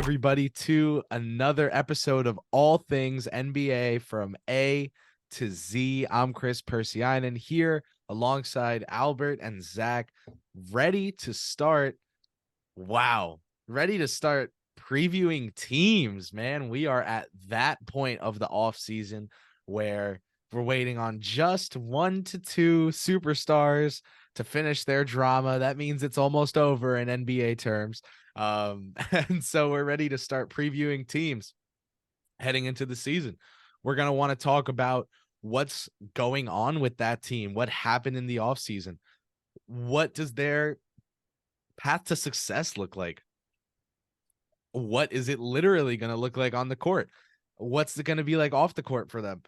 everybody, to another episode of All Things NBA from A to Z. I'm Kris Pursiainen here alongside Albert and Zach, ready to start. Wow, ready to start previewing teams, man. We are at that point of the offseason where we're waiting on just 1 to 2 superstars to finish their drama. That means it's almost over in NBA terms. And so we're ready to start previewing teams heading into the season. We're going to want to talk about what's going on with that team, what happened in the offseason, what does their path to success look like? What is it literally going to look like on the court? What's it going to be like off the court for them?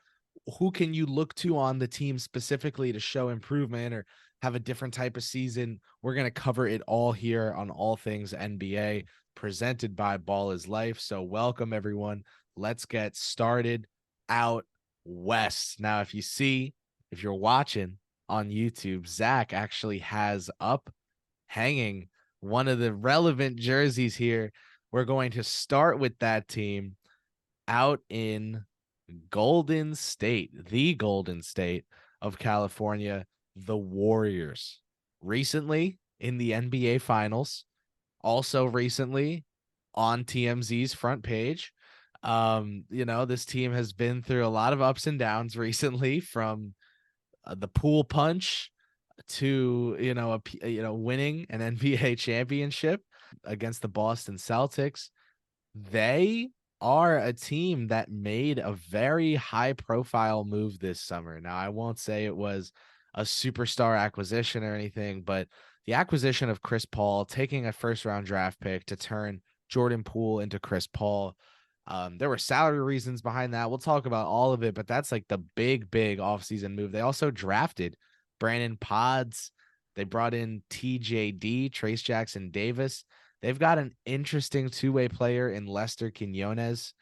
Who can you look to on the team specifically to show improvement or have a different type of season? We're going to cover it all here on All Things NBA, presented by Ball is Life. So welcome, everyone. Let's get started out west. Now, if you're watching on YouTube, Zach actually has up hanging one of the relevant jerseys here. We're going to start with that team out in Golden State, the Golden State of California, the Warriors. Recently in the NBA Finals, also recently on TMZ's front page. This team has been through a lot of ups and downs recently, from the pool punch to winning an NBA championship against the Boston Celtics. They are a team that made a very high profile move this summer. Now, I won't say it was a superstar acquisition or anything, but the acquisition of Chris Paul, taking a first round draft pick to turn Jordan Poole into Chris Paul. There were salary reasons behind that. We'll talk about all of it, but that's like the big offseason move. They also drafted Brandon Pods. They brought in TJD, Trace Jackson Davis. They've got an interesting two-way player in Lester Quinones,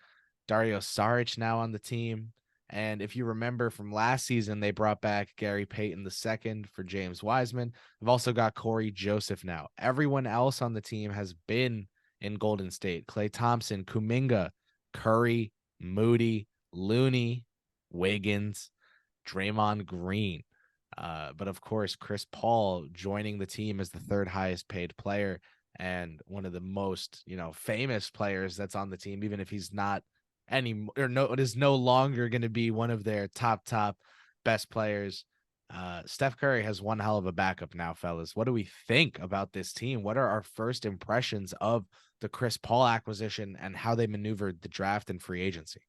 Dario Saric now on the team. And if you remember from last season, they brought back Gary Payton II for James Wiseman. They've also got Corey Joseph now. Everyone else on the team has been in Golden State. Klay Thompson, Kuminga, Curry, Moody, Looney, Wiggins, Draymond Green. But of course, Chris Paul joining the team as the third highest paid player and one of the most, famous players that's on the team, even if he's not it is no longer going to be one of their top best players. Steph Curry has one hell of a backup now, fellas. What do we think about this team? What are our first impressions of the Chris Paul acquisition and how they maneuvered the draft and free agency?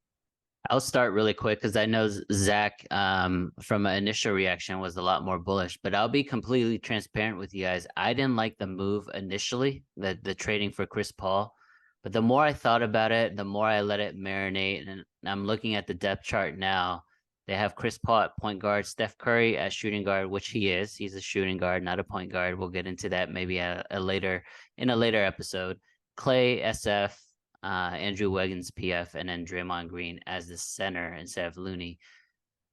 I'll start really quick because I know Zach, from an initial reaction, was a lot more bullish. But I'll be completely transparent with you guys. I didn't like the move initially, the trading for Chris Paul. But the more I thought about it, the more I let it marinate. And I'm looking at the depth chart now. They have Chris Paul at point guard, Steph Curry at shooting guard, which he is. He's a shooting guard, not a point guard. We'll get into that maybe in a later episode. Klay, SF, Andrew Wiggins, PF, and then Draymond Green as the center instead of Looney.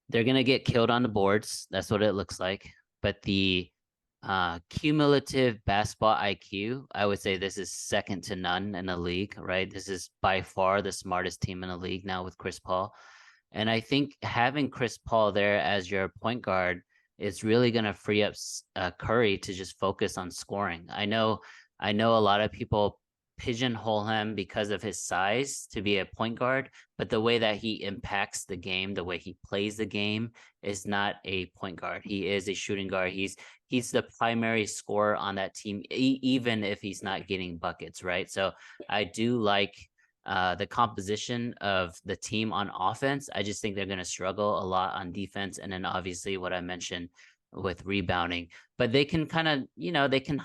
They're going to get killed on the boards. That's what it looks like. But the cumulative basketball IQ, I would say this is second to none in the league, right? This is by far the smartest team in the league now with Chris Paul. And I think having Chris Paul there as your point guard is really going to free up Curry to just focus on scoring. I know a lot of people pigeonhole him because of his size to be a point guard, but the way that he impacts the game, the way he plays the game is not a point guard. He is a shooting guard. He's the primary scorer on that team, even if he's not getting buckets, right? So I do like the composition of the team on offense. I just think they're going to struggle a lot on defense. And then obviously what I mentioned with rebounding, but they can kind of, they can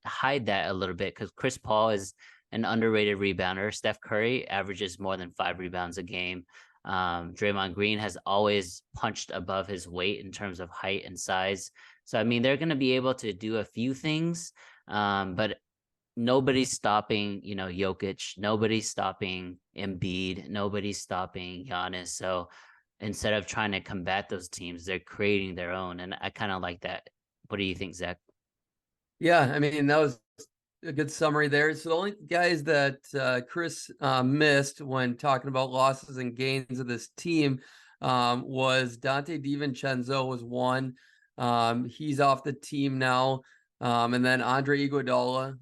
hide that a little bit because Chris Paul is an underrated rebounder. Steph Curry averages more than 5 rebounds a game. Draymond Green has always punched above his weight in terms of height and size. So, I mean, they're going to be able to do a few things, but nobody's stopping, Jokic. Nobody's stopping Embiid. Nobody's stopping Giannis. So instead of trying to combat those teams, they're creating their own. And I kind of like that. What do you think, Zach? Yeah, I mean, that was a good summary there. So the only guys that Kris missed when talking about losses and gains of this team was Dante DiVincenzo was one. He's off the team now. And then Andre Iguodala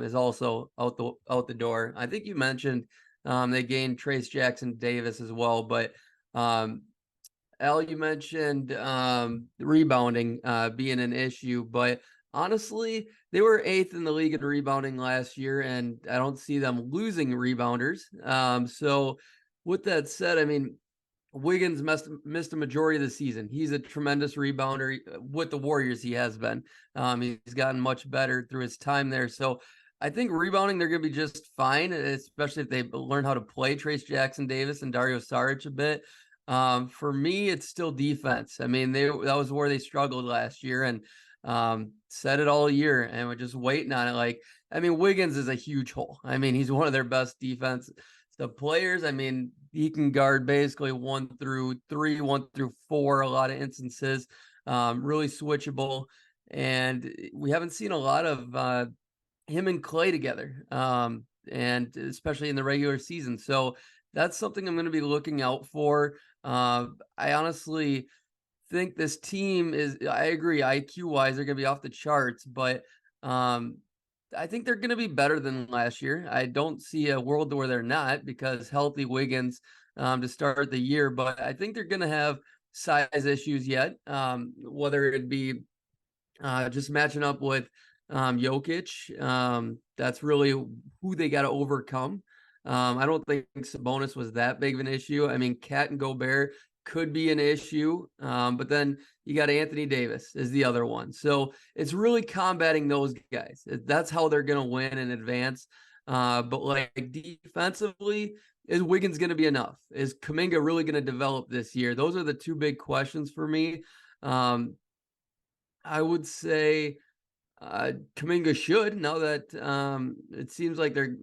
is also out the door. I think you mentioned they gained Trace Jackson Davis as well, but Al, you mentioned rebounding being an issue, but honestly, they were 8th in the league in rebounding last year, and I don't see them losing rebounders. So with that said, I mean, Wiggins missed a majority of the season. He's a tremendous rebounder with the Warriors. He has been. He's gotten much better through his time there. So I think rebounding they're going to be just fine, especially if they learn how to play Trace Jackson Davis and Dario Saric a bit. For me, it's still defense. I mean, that was where they struggled last year, and said it all year, and we're just waiting on it. Like, I mean, Wiggins is a huge hole. I mean, he's one of their best defense. The players, I mean, he can guard basically 1 through 3, 1 through 4, a lot of instances. Really switchable, and we haven't seen a lot of him and Clay together, and especially in the regular season. So that's something I'm going to be looking out for. I honestly think this team I agree, IQ wise, they're going to be off the charts, but I think they're going to be better than last year. I don't see a world where they're not, because healthy Wiggins to start the year, but I think they're going to have size issues yet, whether it be just matching up with Jokic. That's really who they got to overcome. I don't think Sabonis was that big of an issue. I mean, Cat and Gobert could be an issue, but then you got Anthony Davis is the other one. So it's really combating those guys. That's how they're going to win and advance. But like defensively, is Wiggins going to be enough? Is Kuminga really going to develop this year? Those are the two big questions for me. I would say Kuminga should, now that it seems like they're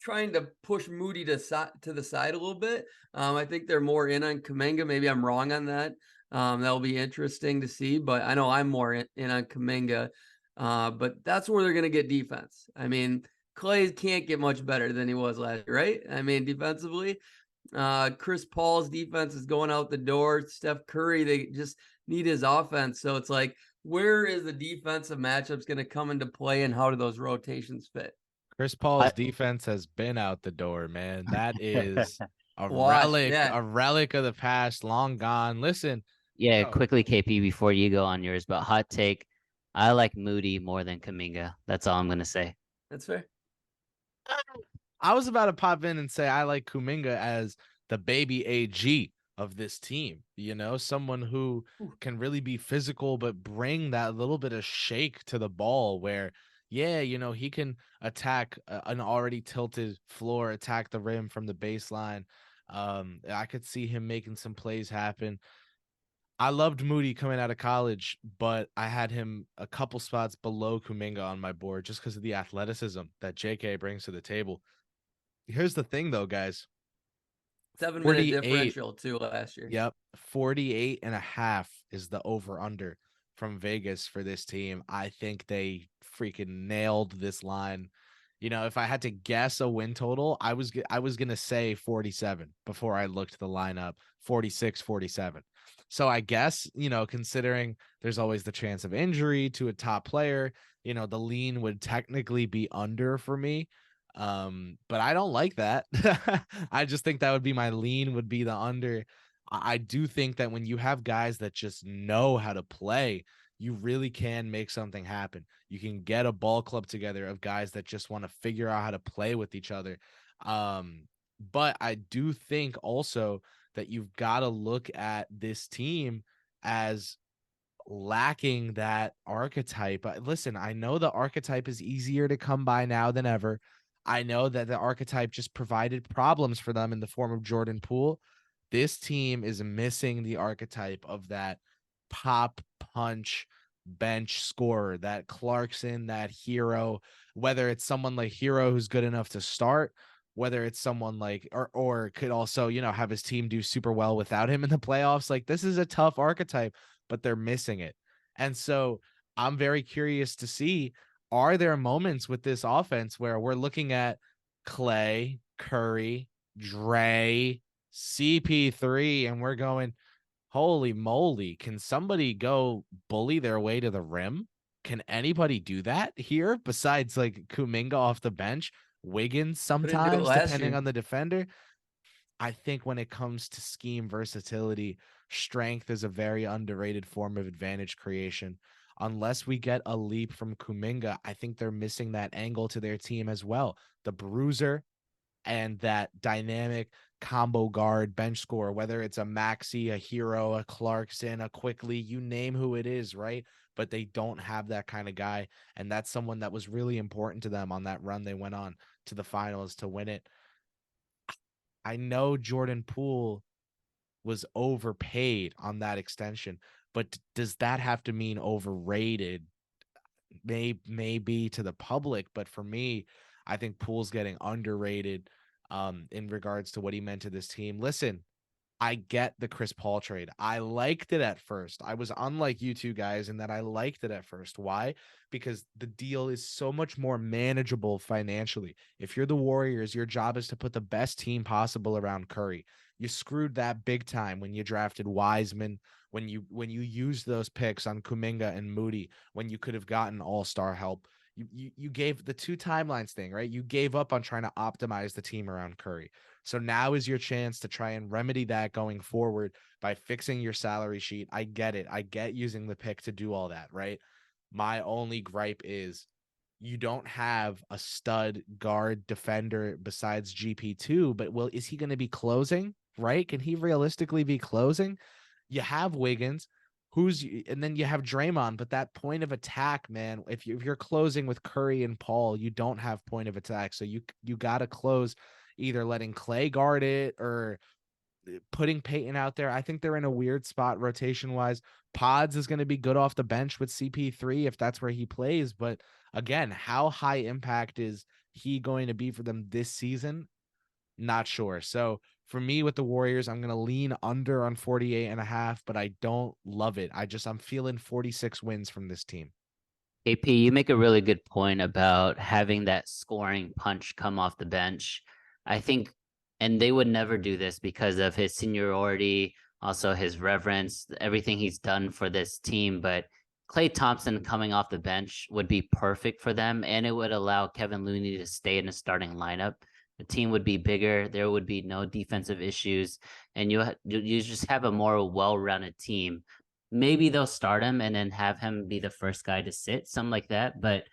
trying to push Moody to the side a little bit. I think they're more in on Kuminga. Maybe I'm wrong on that. That'll be interesting to see, but I know I'm more in on Kuminga. But that's where they're going to get defense. I mean, Clay can't get much better than he was last year, right? I mean, defensively, Chris Paul's defense is going out the door. Steph Curry, they just need his offense. So it's like, where is the defensive matchups going to come into play, and how do those rotations fit? Chris Paul's defense has been out the door, man. That is a relic of the past, long gone. Listen. Yeah, quickly, KP, before you go on yours, but hot take. I like Moody more than Kuminga. That's all I'm going to say. That's fair. I was about to pop in and say I like Kuminga as the baby AG of this team, someone who can really be physical, but bring that little bit of shake to the ball where, yeah, he can attack an already tilted floor, attack the rim from the baseline. I could see him making some plays happen. I loved Moody coming out of college, but I had him a couple spots below Kuminga on my board just because of the athleticism that JK brings to the table. Here's the thing, though, guys. 7-minute differential too last year. Yep. 48.5 is the over-under from Vegas for this team. I think they freaking nailed this line. If I had to guess a win total, I was going to say 47 before I looked the lineup, 46, 47. So I guess, considering there's always the chance of injury to a top player, the lean would technically be under for me. But I don't like that. I just think that would be my lean, would be the under. I do think that when you have guys that just know how to play, you really can make something happen. You can get a ball club together of guys that just want to figure out how to play with each other. But I do think also that you've got to look at this team as lacking that archetype. Listen, I know the archetype is easier to come by now than ever. I know that the archetype just provided problems for them in the form of Jordan Poole. This team is missing the archetype of that pop punch bench scorer, that Clarkson, that hero, whether it's someone like Hero who's good enough to start, whether it's someone like, or could also, have his team do super well without him in the playoffs. Like, this is a tough archetype, but they're missing it. And so I'm very curious to see, are there moments with this offense where we're looking at Clay, Curry, Dre, CP3, and we're going, holy moly, can somebody go bully their way to the rim? Can anybody do that here besides like Kuminga off the bench, Wiggins Couldn't do it sometimes, last depending year. on the defender? I think when it comes to scheme versatility, strength is a very underrated form of advantage creation. Unless we get a leap from Kuminga, I think they're missing that angle to their team as well. The bruiser and that dynamic combo guard bench scorer, whether it's a Maxey, a Hero, a Clarkson, a Quickly, you name who it is, right? But they don't have that kind of guy. And that's someone that was really important to them on that run they went on to the finals to win it. I know Jordan Poole was overpaid on that extension, but does that have to mean overrated? Maybe to the public, but for me, I think Poole's getting underrated in regards to what he meant to this team. Listen, I get the Chris Paul trade. I liked it at first. I was unlike you two guys in that I liked it at first. Why? Because the deal is so much more manageable financially. If you're the Warriors, your job is to put the best team possible around Curry. You screwed that big time when you drafted Wiseman, when you used those picks on Kuminga and Moody, when you could have gotten all-star help. You gave the two timelines thing, right? You gave up on trying to optimize the team around Curry. So now is your chance to try and remedy that going forward by fixing your salary sheet. I get it. I get using the pick to do all that, right? My only gripe is you don't have a stud guard defender besides GP2, but is he going to be closing, right? Can he realistically be closing? You have Wiggins, and then you have Draymond, but that point of attack, man, if you're closing with Curry and Paul, you don't have point of attack. So you got to close either letting Clay guard it or putting Peyton out there. I think they're in a weird spot rotation wise. Pods is going to be good off the bench with CP3 if that's where he plays. But again, how high impact is he going to be for them this season? Not sure. So for me with the Warriors, I'm going to lean under on 48.5, but I don't love it. I'm feeling 46 wins from this team. AP, you make a really good point about having that scoring punch come off the bench. I think, and they would never do this because of his seniority, also his reverence, everything he's done for this team. But Klay Thompson coming off the bench would be perfect for them, and it would allow Kevin Looney to stay in the starting lineup. The team would be bigger. There would be no defensive issues, and you just have a more well-rounded team. Maybe they'll start him and then have him be the first guy to sit, something like that. But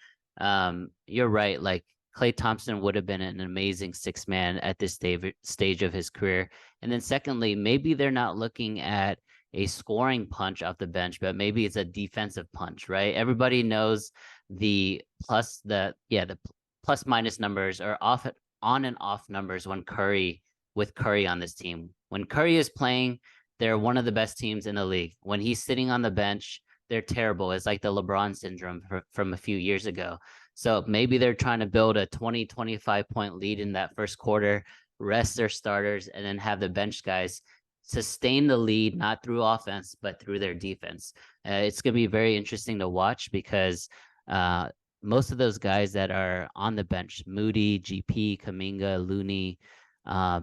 you're right. Like Klay Thompson would have been an amazing six man at this stage of his career. And then secondly, maybe they're not looking at a scoring punch off the bench, but maybe it's a defensive punch, right? Everybody knows the plus minus numbers or on and off numbers with Curry on this team. When Curry is playing, they're one of the best teams in the league. When he's sitting on the bench, they're terrible. It's like the LeBron syndrome from a few years ago. So maybe they're trying to build a 20, 25 point lead in that first quarter, rest their starters, and then have the bench guys sustain the lead, not through offense, but through their defense. It's going to be very interesting to watch because most of those guys that are on the bench, Moody, GP, Kuminga, Looney,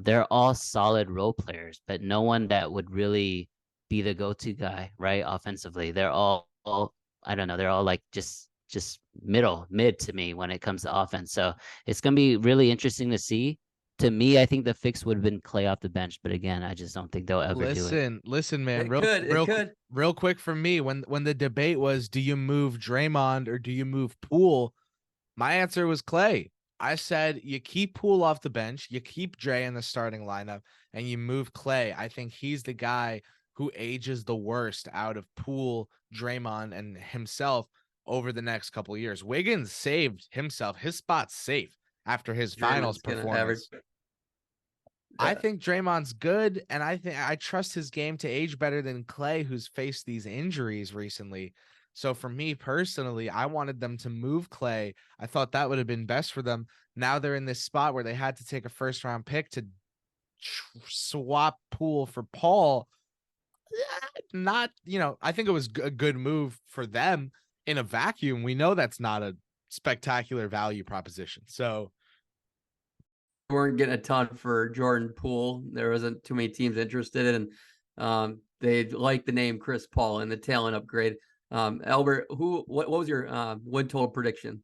they're all solid role players, but no one that would really be the go-to guy, right? Offensively, they're all I don't know, they're all like just mid to me when it comes to offense. So it's gonna be really interesting to see. To me, I think the fix would have been Clay off the bench, but again, I just don't think they'll ever do it. Listen, man, It could. real quick for me, when the debate was, do you move Draymond or do you move Poole? My answer was Clay. I said you keep Poole off the bench, you keep Dre in the starting lineup, and you move Clay. I think he's the guy who ages the worst out of Poole, Draymond, and himself over the next couple of years. Wiggins saved himself. His spot's safe after his finals performance. I think Draymond's good, and I trust his game to age better than Clay, who's faced these injuries recently. So for me personally, I wanted them to move Clay. I thought that would have been best for them. Now they're in this spot where they had to take a first-round pick to swap Poole for Paul. Not, I think it was a good move for them in a vacuum. We know that's not a spectacular value proposition. So weren't getting a ton for Jordan Poole. There wasn't too many teams interested in. They like the name Chris Paul and the talent upgrade. Albert, what was your win total prediction?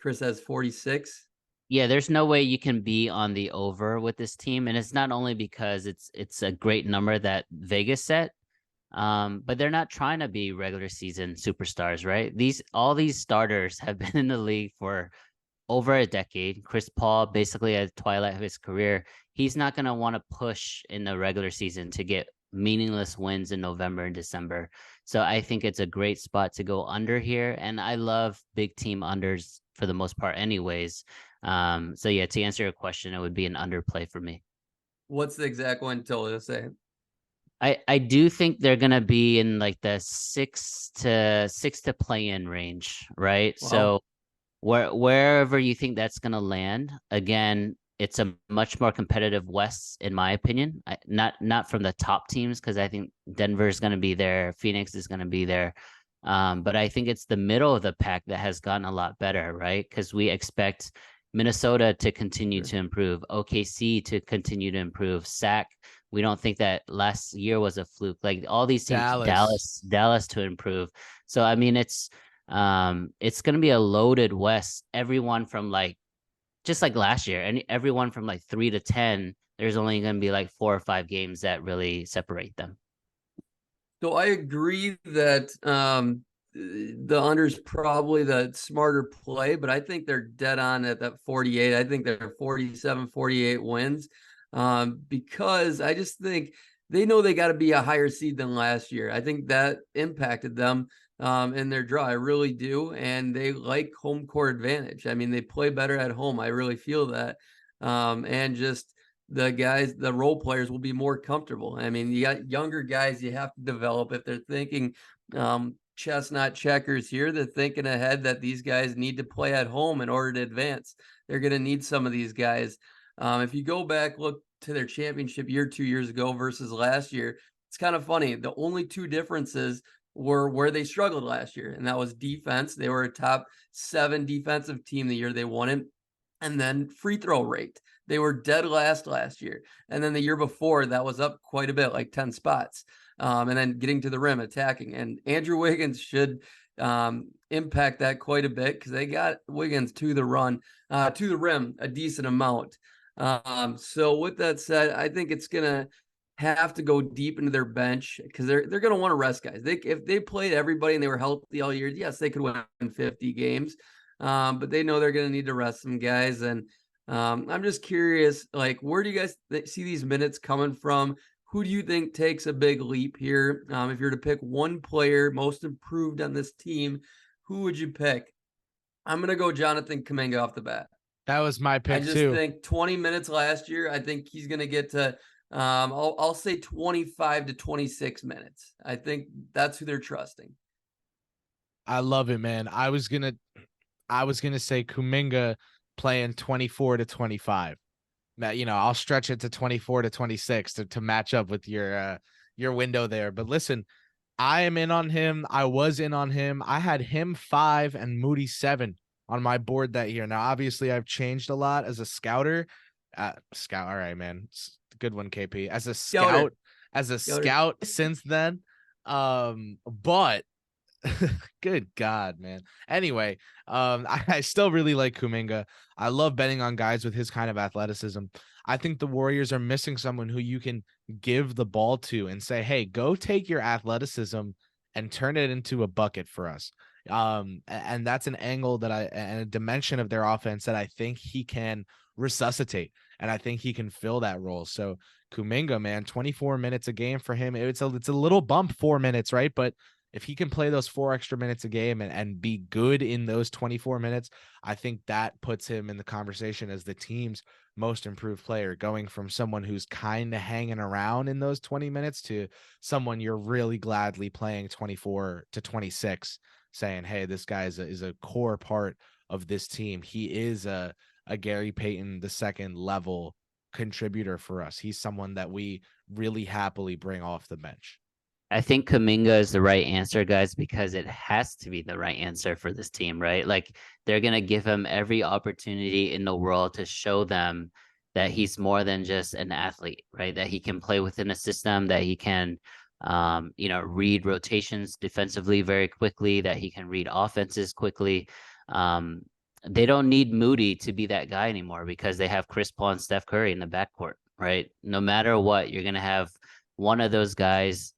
Chris has 46. Yeah, there's no way you can be on the over with this team, and it's not only because it's a great number that Vegas set, but they're not trying to be regular season superstars, right? All these starters have been in the league for over a decade. Chris Paul, basically at the twilight of his career, he's not going to want to push in the regular season to get meaningless wins in November and December. So I think it's a great spot to go under here. And I love big team unders for the most part anyways. So yeah, to answer your question, it would be an underplay for me. What's the exact one total to say? I do think they're gonna be in like the six to play in range, right? Wow. So wherever you think that's gonna land, again, it's a much more competitive West, in my opinion. Not from the top teams, because I think Denver's gonna be there, Phoenix is gonna be there. But I think it's the middle of the pack that has gotten a lot better, right? Because we expect Minnesota to continue to improve, OKC to continue to improve, Sac. We don't think that last year was a fluke. Like all these teams, Dallas to improve. So I mean, it's going to be a loaded West. Everyone from like, just like last year, and everyone from like 3 to 10. There's only going to be like 4 or 5 games that really separate them. So I agree that the under's probably the smarter play, but I think they're dead on at that 48. I think they're 47, 48 wins, because I just think they know they got to be a higher seed than last year. I think that impacted them in their draw. I really do. And they like home court advantage. I mean, they play better at home. I really feel that. And just the guys, the role players will be more comfortable. I mean, you got younger guys you have to develop. If they're thinking chess, not checkers here, they're thinking ahead that these guys need to play at home in order to advance. They're going to need some of these guys. If you go back, look to their championship year 2 years ago versus last year, it's kind of funny. The only two differences were where they struggled last year, and that was defense. They were a top 7 defensive team the year they won it. And then free throw rate. They were dead last year. And then the year before, that was up quite a bit, like 10 spots. And then getting to the rim, attacking. And Andrew Wiggins should impact that quite a bit, because they got Wiggins to the rim a decent amount. So with that said, I think it's going to have to go deep into their bench, because they're going to want to rest guys. If they played everybody and they were healthy all year, yes, they could win 50 games. But they know they're going to need to rest some guys. And I'm just curious, like, where do you guys see these minutes coming from? Who do you think takes a big leap here? If you're to pick one player most improved on this team, who would you pick? I'm going to go Jonathan Kuminga off the bat. That was my pick too. I just think 20 minutes last year, I think he's going to get to, I'll say 25 to 26 minutes. I think that's who they're trusting. I love it, man. I was gonna say Kuminga playing 24 to 25. You know, I'll stretch it to 24 to 26 to match up with your window there. But listen, I am in on him. I was in on him. I had him 5 and Moody 7 on my board that year. Now, obviously, I've changed a lot as a scouter. Scout. All right, man. Good one, KP. As a scout, scout since then. But good God, man. Anyway, I still really like Kuminga. I love betting on guys with his kind of athleticism. I think the Warriors are missing someone who you can give the ball to and say, hey, go take your athleticism and turn it into a bucket for us. And that's an angle and a dimension of their offense that I think he can resuscitate, and I think he can fill that role. So Kuminga, man, 24 minutes a game for him. It's a little bump, 4 minutes, right? But if he can play those 4 extra minutes a game and be good in those 24 minutes, I think that puts him in the conversation as the team's most improved player, going from someone who's kind of hanging around in those 20 minutes to someone you're really gladly playing 24 to 26, saying, hey, this guy is a core part of this team. He is a Gary Payton II level contributor for us. He's someone that we really happily bring off the bench. I think Kaminga is the right answer, guys, because it has to be the right answer for this team, right? Like they're gonna give him every opportunity in the world to show them that he's more than just an athlete, right? That he can play within a system, that he can read rotations defensively very quickly, that he can read offenses quickly. Um, they don't need Moody to be that guy anymore because they have Chris Paul and Steph Curry in the backcourt, right? No matter what, you're gonna have one of those guys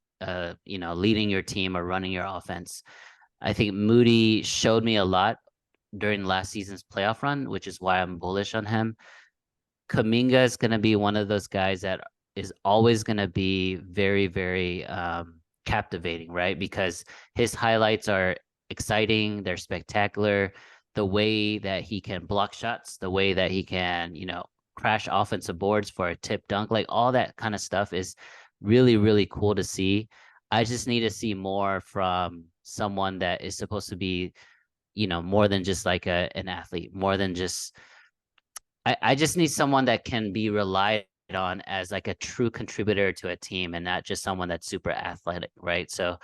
leading your team or running your offense. I think Moody showed me a lot during last season's playoff run, which is why I'm bullish on him. Kaminga is going to be one of those guys that is always going to be very, very captivating, right? Because his highlights are exciting, they're spectacular. The way that he can block shots, the way that he can, crash offensive boards for a tip dunk, like all that kind of stuff is really, really cool to see. I just need to see more from someone that is supposed to be, more than just like an athlete, more than just I just need someone that can be relied on as like a true contributor to a team and not just someone that's super athletic, right? So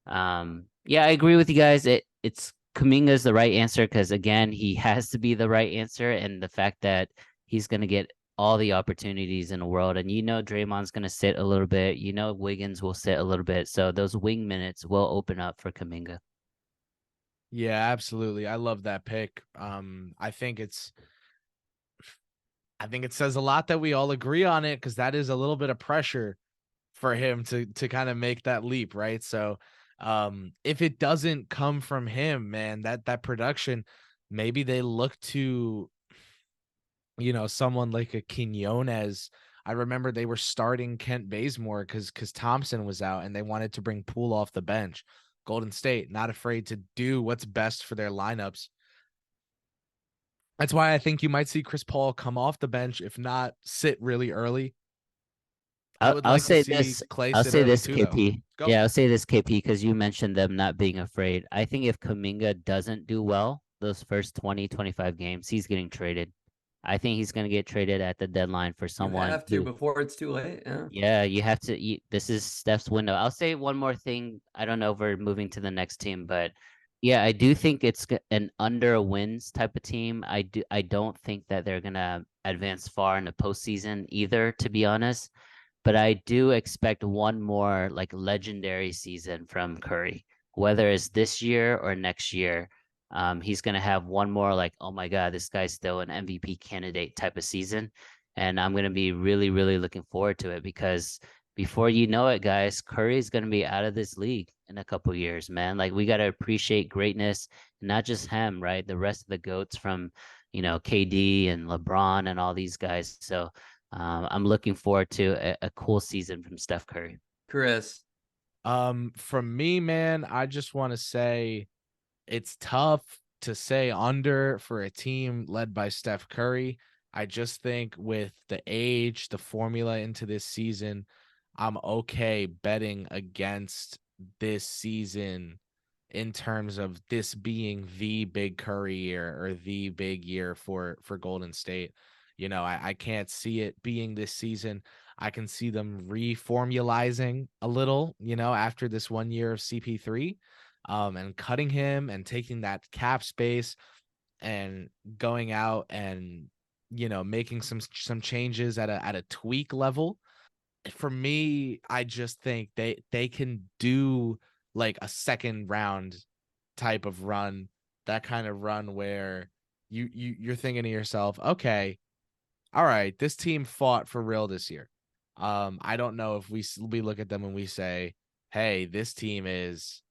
yeah, I agree with you guys. It's Kuminga is the right answer because again, he has to be the right answer, and the fact that he's gonna get all the opportunities in the world, and Draymond's gonna sit a little bit, Wiggins will sit a little bit, so those wing minutes will open up for Kuminga. Yeah, absolutely. I love that pick. I think it says a lot that we all agree on it because that is a little bit of pressure for him to kind of make that leap, right? So if it doesn't come from him, man, that production, maybe they look to someone like a Quinones. I remember they were starting Kent Bazemore because Thompson was out and they wanted to bring Poole off the bench. Golden State, not afraid to do what's best for their lineups. That's why I think you might see Chris Paul come off the bench, if not sit really early. I would I'll like to say see this. Clay I'll sit say early this, too, though. KP. Go. Yeah, I'll say this, KP, because you mentioned them not being afraid. I think if Kaminga doesn't do well those first 20, 25 games, he's getting traded. I think he's going to get traded at the deadline for You someone have to who, before it's too late. Yeah. yeah, you have to. This is Steph's window. I'll say one more thing. I don't know if we're moving to the next team, but yeah, I do think it's an under wins type of team. I don't think that they're gonna advance far in the postseason either, to be honest. But I do expect one more like legendary season from Curry, whether it's this year or next year. He's gonna have one more like, oh my God, this guy's still an MVP candidate type of season. And I'm gonna be really, really looking forward to it because before you know it, guys, Curry's gonna be out of this league in a couple years, man. Like we gotta appreciate greatness, not just him, right? The rest of the GOATs from, KD and LeBron and all these guys. So I'm looking forward to a cool season from Steph Curry. Kris. From me, man, I just want to say it's tough to say under for a team led by Steph Curry. I just think with the age, the formula into this season, I'm okay betting against this season in terms of this being the big Curry year or the big year for Golden State. I can't see it being this season. I can see them reformulizing a little, after this 1 year of CP3, and cutting him and taking that cap space and going out and making some changes at a tweak level. For me, I just think they can do like a second round type of run, that kind of run where you're thinking to yourself, okay, all right, this team fought for real this year. I don't know if we look at them and we say, hey, this team is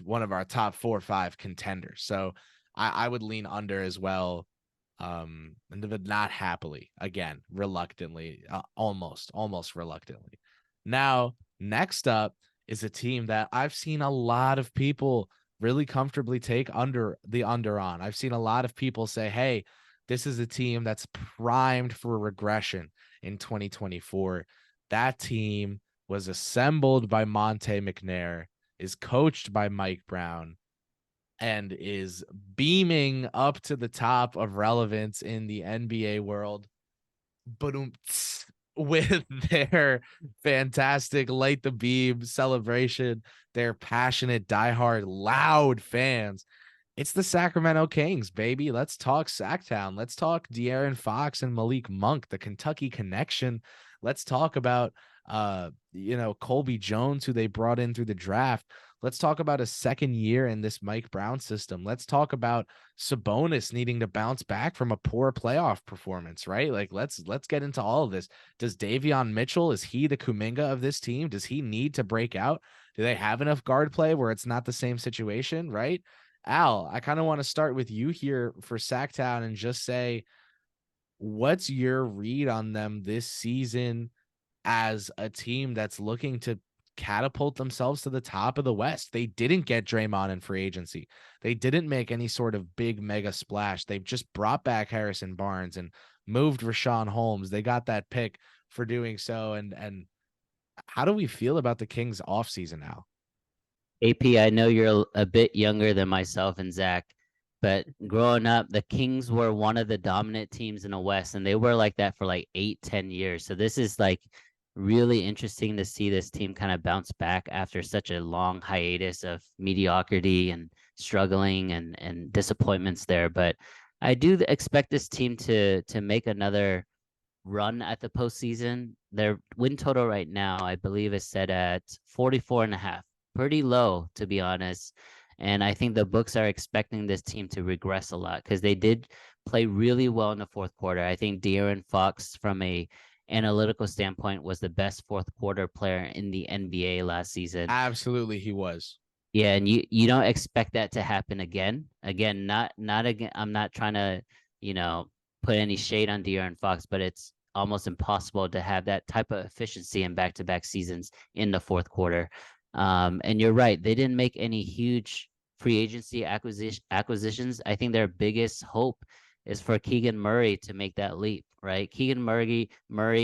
one of our top 4 or 5 contenders. So I would lean under as well. But not happily, again, reluctantly, almost reluctantly. Now, next up is a team that I've seen a lot of people really comfortably take under on. I've seen a lot of people say, hey, this is a team that's primed for regression in 2024. That team was assembled by Monte McNair, is coached by Mike Brown, and is beaming up to the top of relevance in the NBA world. But with their fantastic light the beam celebration, their passionate, diehard, loud fans. It's the Sacramento Kings, baby. Let's talk Sacktown. Let's talk De'Aaron Fox and Malik Monk, the Kentucky connection. Let's talk about Colby Jones, who they brought in through the draft. Let's talk about a second year in this Mike Brown system. Let's talk about Sabonis needing to bounce back from a poor playoff performance, right? Like let's get into all of this. Does Davion Mitchell, is he the Kuminga of this team? Does he need to break out? Do they have enough guard play where it's not the same situation, right? Al, I kind of want to start with you here for Sacktown and just say, what's your read on them this season as a team that's looking to catapult themselves to the top of the West? They didn't get Draymond in free agency. They didn't make any sort of big mega splash. They've just brought back Harrison Barnes and moved Rashawn Holmes. They got that pick for doing so. And how do we feel about the Kings offseason now? AP, I know you're a bit younger than myself and Zach, but growing up, the Kings were one of the dominant teams in the West, and they were like that for like 8-10 years. So this is like really interesting to see this team kind of bounce back after such a long hiatus of mediocrity and struggling and disappointments there. But I do expect this team to make another run at the postseason. Their win total right now, I believe, is set at 44.5. Pretty low, to be honest. And I think the books are expecting this team to regress a lot because they did play really well in the fourth quarter. I think De'Aaron Fox, from a analytical standpoint, was the best fourth quarter player in the NBA last season. Absolutely, he was. Yeah, and you don't expect that to happen again. Again, not again. I'm not trying to, put any shade on De'Aaron Fox, but it's almost impossible to have that type of efficiency in back-to-back seasons in the fourth quarter. And you're right, they didn't make any huge free agency acquisitions. I think their biggest hope is for Keegan Murray to make that leap, right? Keegan Murray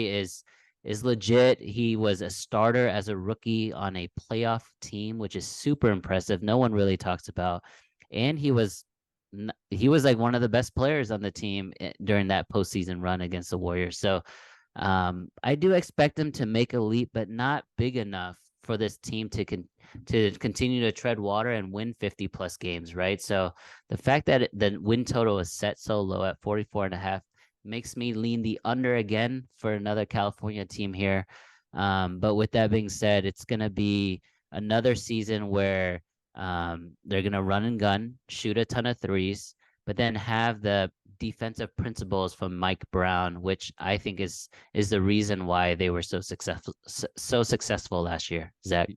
is legit. He was a starter as a rookie on a playoff team, which is super impressive. No one really talks about. And he was like one of the best players on the team during that postseason run against the Warriors. So I do expect them to make a leap, but not big enough for this team to continue to tread water and win 50 plus games, right? So the fact that the win total is set so low at 44.5 makes me lean the under again for another California team here. But with that being said, it's going to be another season where they're going to run and gun, shoot a ton of threes, but then have the defensive principles from Mike Brown, which I think is the reason why they were so successful last year. Zach.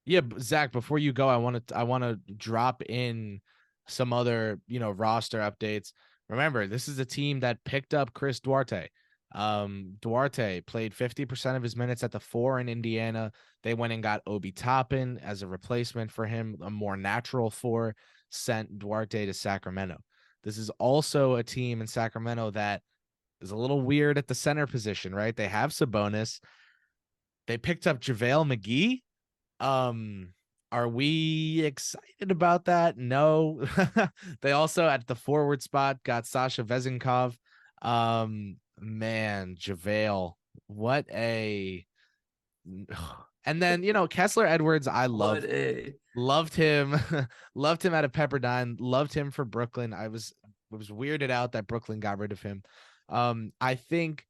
Yeah, Zach, before you go, I want to drop in some other, roster updates. Remember, this is a team that picked up Chris Duarte. Duarte played 50% of his minutes at the 4 in Indiana. They went and got Obi Toppin as a replacement for him, a more natural 4, sent Duarte to Sacramento. This is also a team in Sacramento that is a little weird at the center position, right? They have Sabonis. They picked up JaVale McGee. Are we excited about that? No. They also at the forward spot got Sasha Vezenkov. Man, JaVale, what a and then Kessler Edwards, I loved him. Loved him out of Pepperdine, loved him for Brooklyn. I was weirded out that Brooklyn got rid of him. I think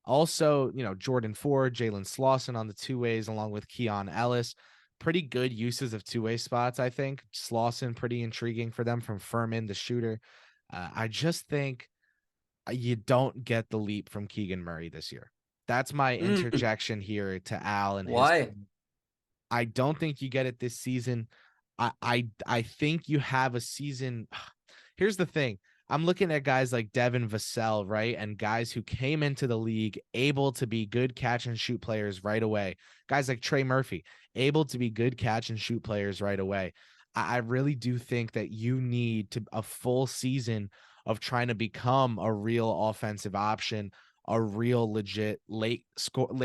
also, Jordan Ford, Jalen Slauson on the 2-ways, along with Keon Ellis. Pretty good uses of 2-way spots, I think. Slauson, pretty intriguing for them from Furman, the shooter. I just think you don't get the leap from Keegan Murray this year. That's my interjection here to Al. And why? I don't think you get it this season. I think you have a season. Here's the thing. I'm looking at guys like Devin Vassell, right? And guys who came into the league able to be good catch and shoot players right away. Guys like Trey Murphy, able to be good catch and shoot players right away. I really do think that you need a full season of trying to become a real offensive option, a real legit late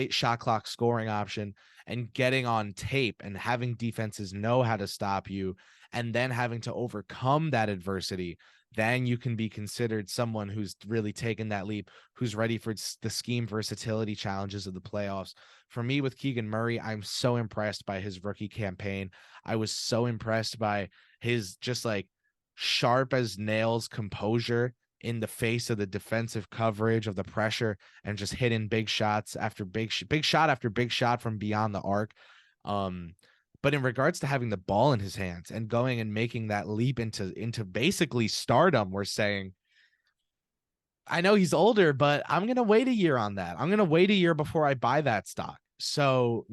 shot clock scoring option, and getting on tape and having defenses know how to stop you and then having to overcome that adversity, then you can be considered someone who's really taken that leap, who's ready for the scheme versatility challenges of the playoffs. For me, with Keegan Murray, I'm so impressed by his rookie campaign. I was so impressed by his just like sharp as nails composure in the face of the defensive coverage of the pressure, and just hitting big shots after big shot after big shot from beyond the arc. But in regards to having the ball in his hands and going and making that leap into basically stardom, we're saying, I know he's older, but I'm going to wait a year on that. I'm going to wait a year before I buy that stock. So,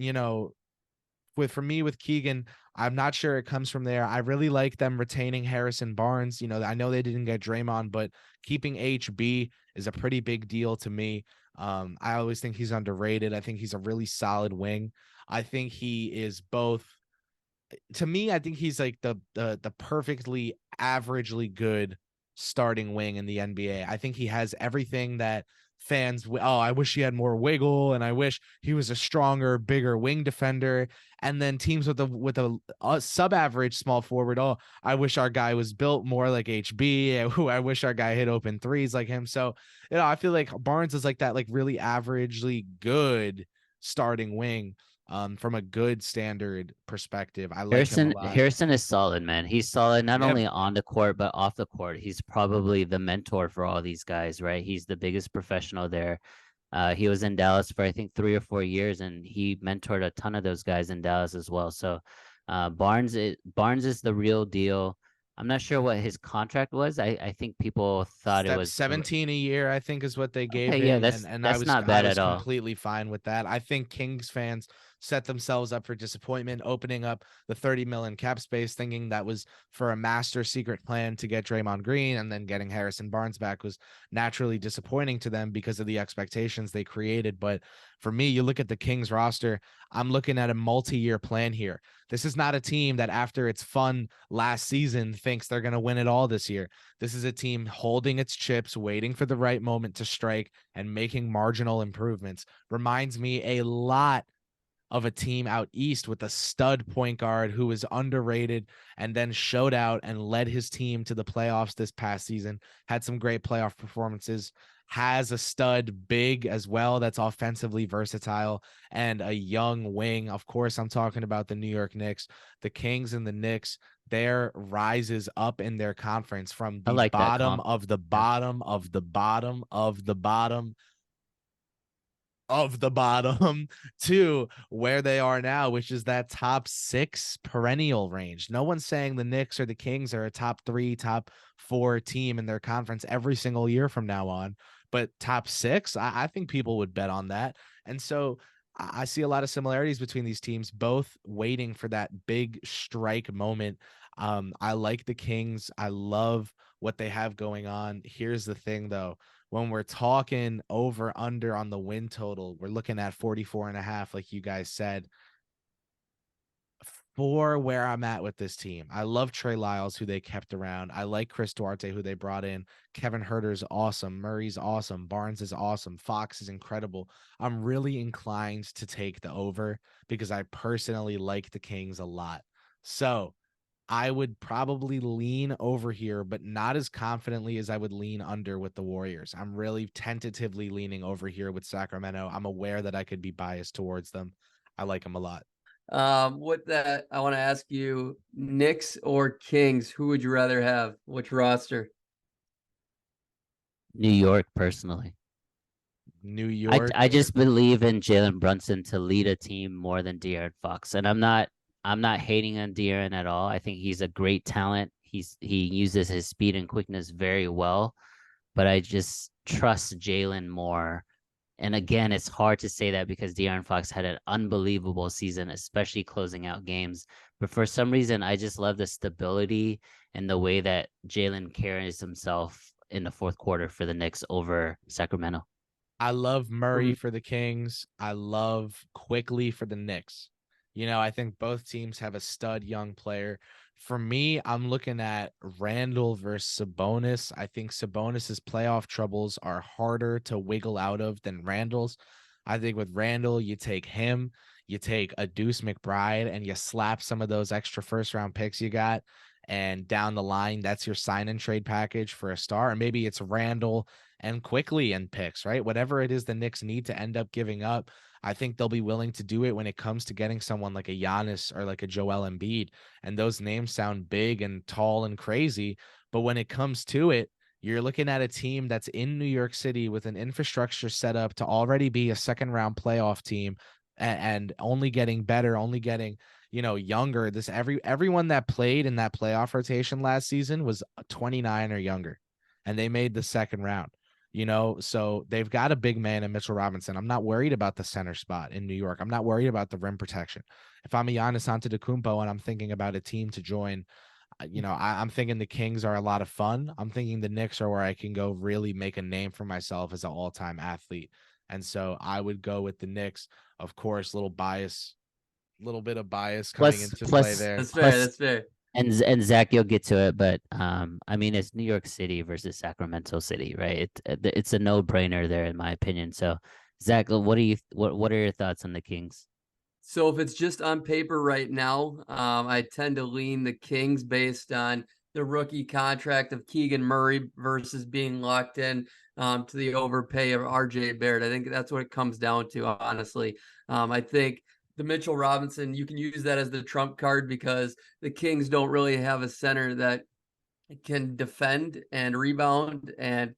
for me with Keegan, I'm not sure it comes from there. I really like them retaining Harrison Barnes. I know they didn't get Draymond, but keeping HB is a pretty big deal to me. I always think he's underrated. I think he's a really solid wing. I think he is both. To me, I think he's like the perfectly averagely good starting wing in the NBA. I think he has everything that fans, I wish he had more wiggle, and I wish he was a stronger, bigger wing defender. And then teams with a sub-average small forward, I wish our guy was built more like HB. I wish our guy hit open threes like him. So, I feel like Barnes is like that, like really averagely good starting wing. From a good standard perspective, I like him a lot. Harrison is solid, man. He's solid not Yep. only on the court but off the court. He's probably the mentor for all these guys, right? He's the biggest professional there. He was in Dallas for I think 3 or 4 years, and he mentored a ton of those guys in Dallas as well. So Barnes is the real deal. I'm not sure what his contract was. I think people thought it was 17 a year, I think, is what they gave okay. Yeah, him, that's and that's not I bad was at all. completely fine with that. I think Kings fans set themselves up for disappointment, opening up the 30 million cap space, thinking that was for a master secret plan to get Draymond Green, and then getting Harrison Barnes back was naturally disappointing to them because of the expectations they created. But for me, you look at the Kings roster, I'm looking at a multi-year plan here. This is not a team that after its fun last season thinks they're going to win it all this year. This is a team holding its chips, waiting for the right moment to strike, and making marginal improvements. Reminds me a lot of a team out east with a stud point guard who was underrated and then showed out and led his team to the playoffs this past season, had some great playoff performances, has a stud big as well that's offensively versatile, and a young wing. Of course, I'm talking about the New York Knicks. The Kings and the Knicks, their rises up in their conference from I the like that bottom comp. of the Yeah. bottom of the bottom of the bottom of the bottom to where they are now, which is that top 6 perennial range. No one's saying the Knicks or the Kings are a top 3, top 4 team in their conference every single year from now on, but top 6, I think people would bet on that. And so I see a lot of similarities between these teams, both waiting for that big strike moment. I like the Kings. I love what they have going on. Here's the thing, though. When we're talking over under on the win total, we're looking at 44.5, like you guys said. For where I'm at with this team, I love Trey Lyles, who they kept around. I like Chris Duarte, who they brought in. Kevin Herter's awesome. Murray's awesome. Barnes is awesome. Fox is incredible. I'm really inclined to take the over because I personally like the Kings a lot. So I would probably lean over here, but not as confidently as I would lean under with the Warriors. I'm really tentatively leaning over here with Sacramento. I'm aware that I could be biased towards them. I like them a lot. With that, I want to ask you, Knicks or Kings, who would you rather have? Which roster? New York, personally. New I York. I just believe in Jalen Brunson to lead a team more than De'Aaron Fox, and I'm not hating on De'Aaron at all. I think he's a great talent. He uses his speed and quickness very well, but I just trust Jalen more. And again, it's hard to say that because De'Aaron Fox had an unbelievable season, especially closing out games. But for some reason, I just love the stability and the way that Jalen carries himself in the fourth quarter for the Knicks over Sacramento. I love Murray Mm. for the Kings. I love Quickly for the Knicks. I think both teams have a stud young player. For me, I'm looking at Randall versus Sabonis. I think Sabonis's playoff troubles are harder to wiggle out of than Randall's. I think with Randall, you take him, you take a Deuce McBride, and you slap some of those extra first round picks you got, and down the line, that's your sign and trade package for a star. And maybe it's Randall and quickly and picks, right? Whatever it is the Knicks need to end up giving up, I think they'll be willing to do it when it comes to getting someone like a Giannis or like a Joel Embiid. And those names sound big and tall and crazy. But when it comes to it, you're looking at a team that's in New York City with an infrastructure set up to already be a second round playoff team, and only getting better, only getting, younger. Everyone that played in that playoff rotation last season was 29 or younger, and they made the second round. So they've got a big man in Mitchell Robinson. I'm not worried about the center spot in New York. I'm not worried about the rim protection. If I'm a Giannis Antetokounmpo and I'm thinking about a team to join, I'm thinking the Kings are a lot of fun. I'm thinking the Knicks are where I can go really make a name for myself as an all-time athlete. And so I would go with the Knicks. Of course, little bit of bias coming Plus, into play plus, there. That's fair. plus, That's fair. and Zach, you'll get to it, but I mean, it's New York City versus Sacramento City, right? It's a no-brainer there, in my opinion. So, Zach, what are your thoughts on the Kings? So if it's just on paper right now, I tend to lean the Kings based on the rookie contract of Keegan Murray versus being locked in to the overpay of RJ Barrett. I think that's what it comes down to, honestly. I think the Mitchell Robinson, you can use that as the trump card because the Kings don't really have a center that can defend and rebound and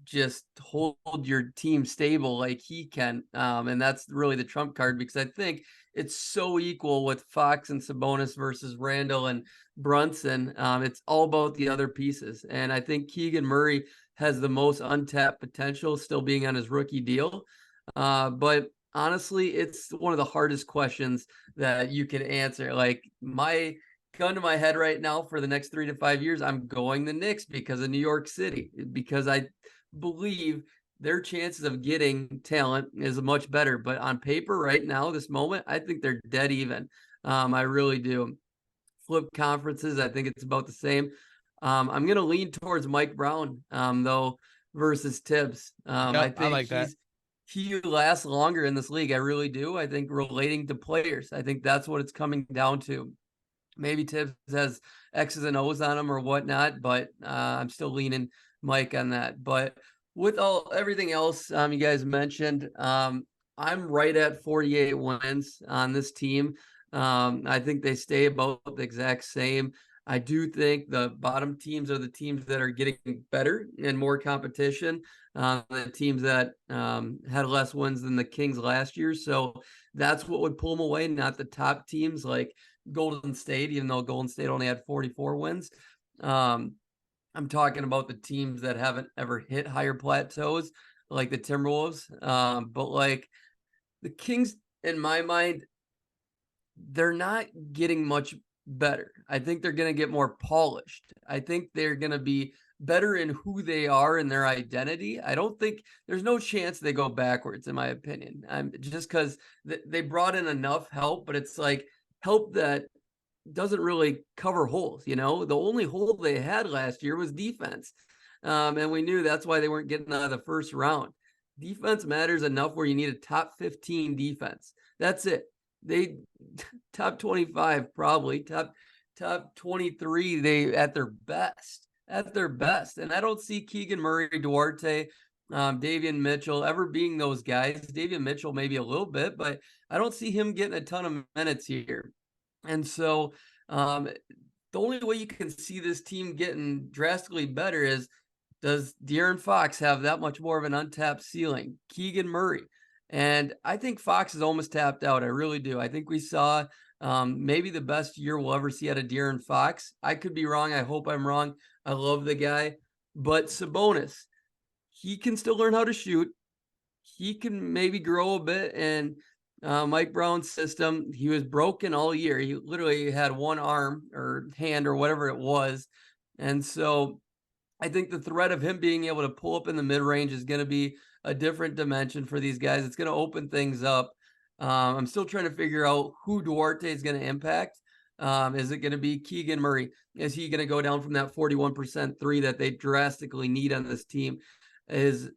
just hold your team stable like he can. And that's really the trump card because I think it's so equal with Fox and Sabonis versus Randall and Brunson. It's all about the other pieces. And I think Keegan Murray has the most untapped potential still being on his rookie deal. But honestly, it's one of the hardest questions that you can answer. Like my gun to my head right now for the next 3 to 5 years, I'm going the Knicks because of New York City, because I believe their chances of getting talent is much better. But on paper right now, this moment, I think they're dead even. I really do. Flip conferences, I think it's about the same. I'm going to lean towards Mike Brown, though, versus Tibbs. I I think like that. he lasts longer in this league. I really do. I think relating to players, I think that's what it's coming down to. Maybe Tibbs has X's and O's on him or whatnot, but I'm still leaning Mike on that. But with everything else you guys mentioned, I'm right at 48 wins on this team. I think they stay about the exact same. I do think the bottom teams are the teams that are getting better and more competition. The teams that had less wins than the Kings last year. So that's what would pull them away, not the top teams like Golden State, even though Golden State only had 44 wins. I'm talking about the teams that haven't ever hit higher plateaus, like the Timberwolves. But like the Kings, in my mind, they're not getting much better. I think they're going to get more polished. I think they're going to be better in who they are and their identity. I don't think there's no chance they go backwards, in my opinion. Just because they brought in enough help, but it's like help that doesn't really cover holes. The only hole they had last year was defense. And we knew that's why they weren't getting out of the first round. Defense matters enough where you need a top 15 defense. That's it. They top 25, probably top 23. They at their best. And I don't see Keegan Murray, Duarte, Davion Mitchell ever being those guys. Davion Mitchell maybe a little bit, but I don't see him getting a ton of minutes here. And so the only way you can see this team getting drastically better is, does De'Aaron Fox have that much more of an untapped ceiling? Keegan Murray. And I think Fox is almost tapped out. I really do. I think we saw maybe the best year we'll ever see out of De'Aaron Fox. I could be wrong. I hope I'm wrong. I love the guy. But Sabonis, he can still learn how to shoot. He can maybe grow a bit. And Mike Brown's system, he was broken all year. He literally had one arm or hand or whatever it was. And so I think the threat of him being able to pull up in the mid-range is going to be a different dimension for these guys. It's going to open things up. I'm still trying to figure out who Duarte is going to impact. Is it going to be Keegan Murray? Is he going to go down from that 41% three that they drastically need on this team? Is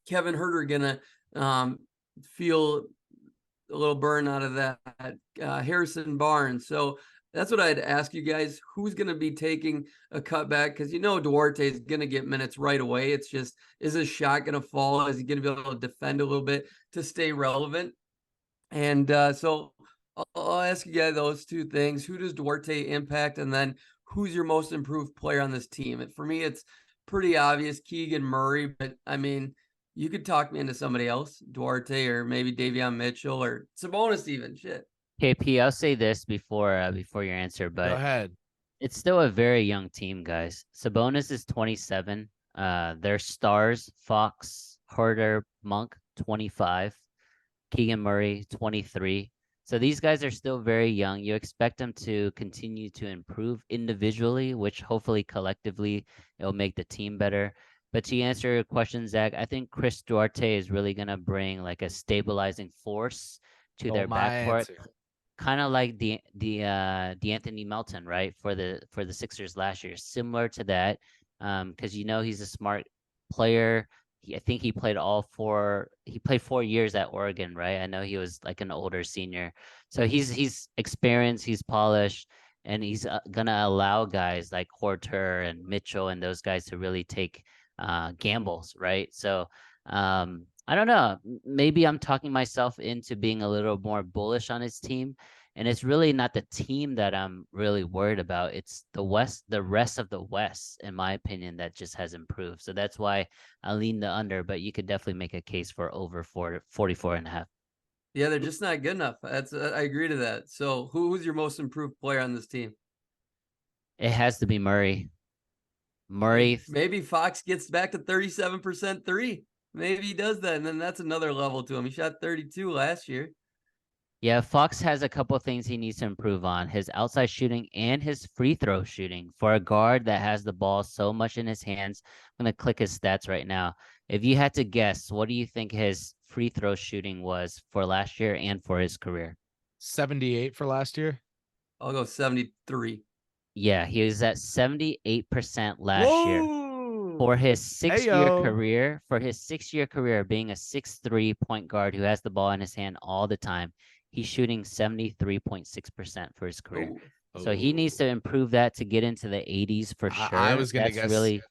Kevin Huerter going to feel a little burn out of that? Harrison Barnes. So That's what I'd ask you guys. Who's going to be taking a cutback? Because Duarte is going to get minutes right away. It's just, is his shot going to fall? Is he going to be able to defend a little bit to stay relevant? And so I'll ask you guys those two things. Who does Duarte impact? And then who's your most improved player on this team? And for me, it's pretty obvious, Keegan Murray. But I mean, you could talk me into somebody else, Duarte or maybe Davion Mitchell or Sabonis even. Shit. KP, I'll say this before your answer, Go but ahead. it's still a very young team, guys. Sabonis is 27. Their stars, Fox, Herter, Monk, 25. Keegan Murray, 23. So these guys are still very young. You expect them to continue to improve individually, which hopefully collectively it'll make the team better. But to answer your question, Zach, I think Kris Duarte is really gonna bring like a stabilizing force to their My backcourt, answer. kind of like the Anthony Melton, right? For the Sixers last year, similar to that. Because he's a smart player. I think he played he played 4 years at Oregon, right? I know he was like an older senior. So he's experienced, he's polished, and he's gonna allow guys like Horter and Mitchell and those guys to really take gambles, right? So I don't know. Maybe I'm talking myself into being a little more bullish on his team. And it's really not the team that I'm really worried about. It's the rest of the West, in my opinion, that just has improved. So that's why I lean the under, but you could definitely make a case for over 44.5. Yeah, they're just not good enough. I agree to that. So who's your most improved player on this team? It has to be Murray. Murray, Maybe Fox gets back to 37% three. Maybe he does that, and then that's another level to him. He shot 32 last year. yeah, Fox has a couple of things he needs to improve on, his outside shooting and his free throw shooting. For a guard that has the ball so much in his hands, I'm going to click his stats right now. If you had to guess, what do you think his free throw shooting was for last year and for his career? 78 for last year. I'll go 73. Yeah, he was at 78% last year. Whoa. For his six-year Heyo. career, being a 6'3" point guard who has the ball in his hand all the time, he's shooting 73.6% for his career. Oh. So he needs to improve that to get into the 80s for sure. I was gonna That's guess. really,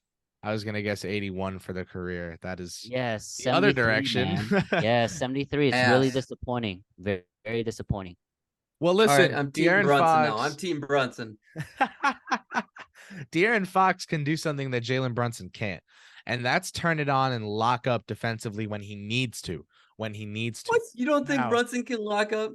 I was gonna guess 81 for the career. That is yeah, the other 73, direction. man. Yeah, 73. It's really disappointing. Very, very disappointing. Well, All right, listen, I'm Team De'Aaron Brunson now. Fox. I'm Team Brunson. De'Aaron Fox can do something that Jalen Brunson can't, and that's turn it on and lock up defensively when he needs to. When he needs to. What? You don't think Now, Brunson can lock up?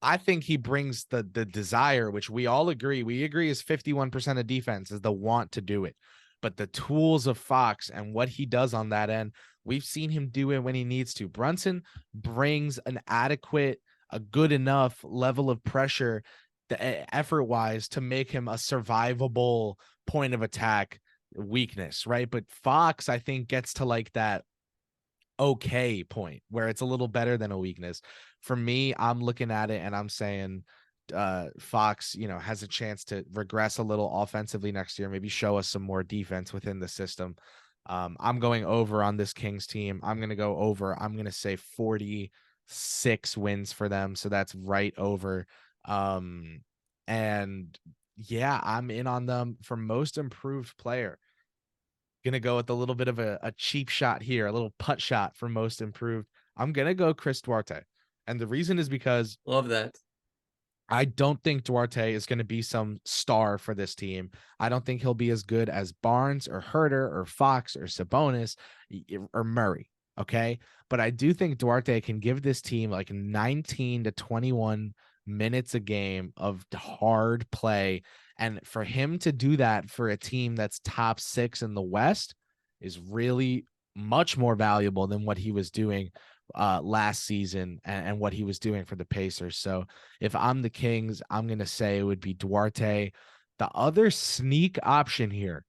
I think he brings the desire, which we all agree. We agree is 51% of defense is the want to do it. But the tools of Fox and what he does on that end, we've seen him do it when he needs to. Brunson brings an adequate, a good enough level of pressure effort-wise to make him a survivable point of attack weakness, right? But Fox, I think, gets to like that okay point where it's a little better than a weakness. For me, I'm looking at it and I'm saying Fox, has a chance to regress a little offensively next year, maybe show us some more defense within the system. I'm going over on this Kings team. I'm going to go over. I'm going to say 46 wins for them. So that's right over. And yeah, I'm in on them for most improved player. Gonna go with a little bit of a cheap shot here, a little putt shot for most improved. I'm gonna go Kris Duarte. And the reason is because Love that. I don't think Duarte is going to be some star for this team. I don't think he'll be as good as Barnes or Herter or Fox or Sabonis or Murray. Okay. But I do think Duarte can give this team like 19 to 21 minutes a game of hard play. And for him to do that for a team that's top 6 in the West is really much more valuable than what he was doing last season and what he was doing for the Pacers. So if I'm the Kings, I'm going to say it would be Duarte. The other sneak option here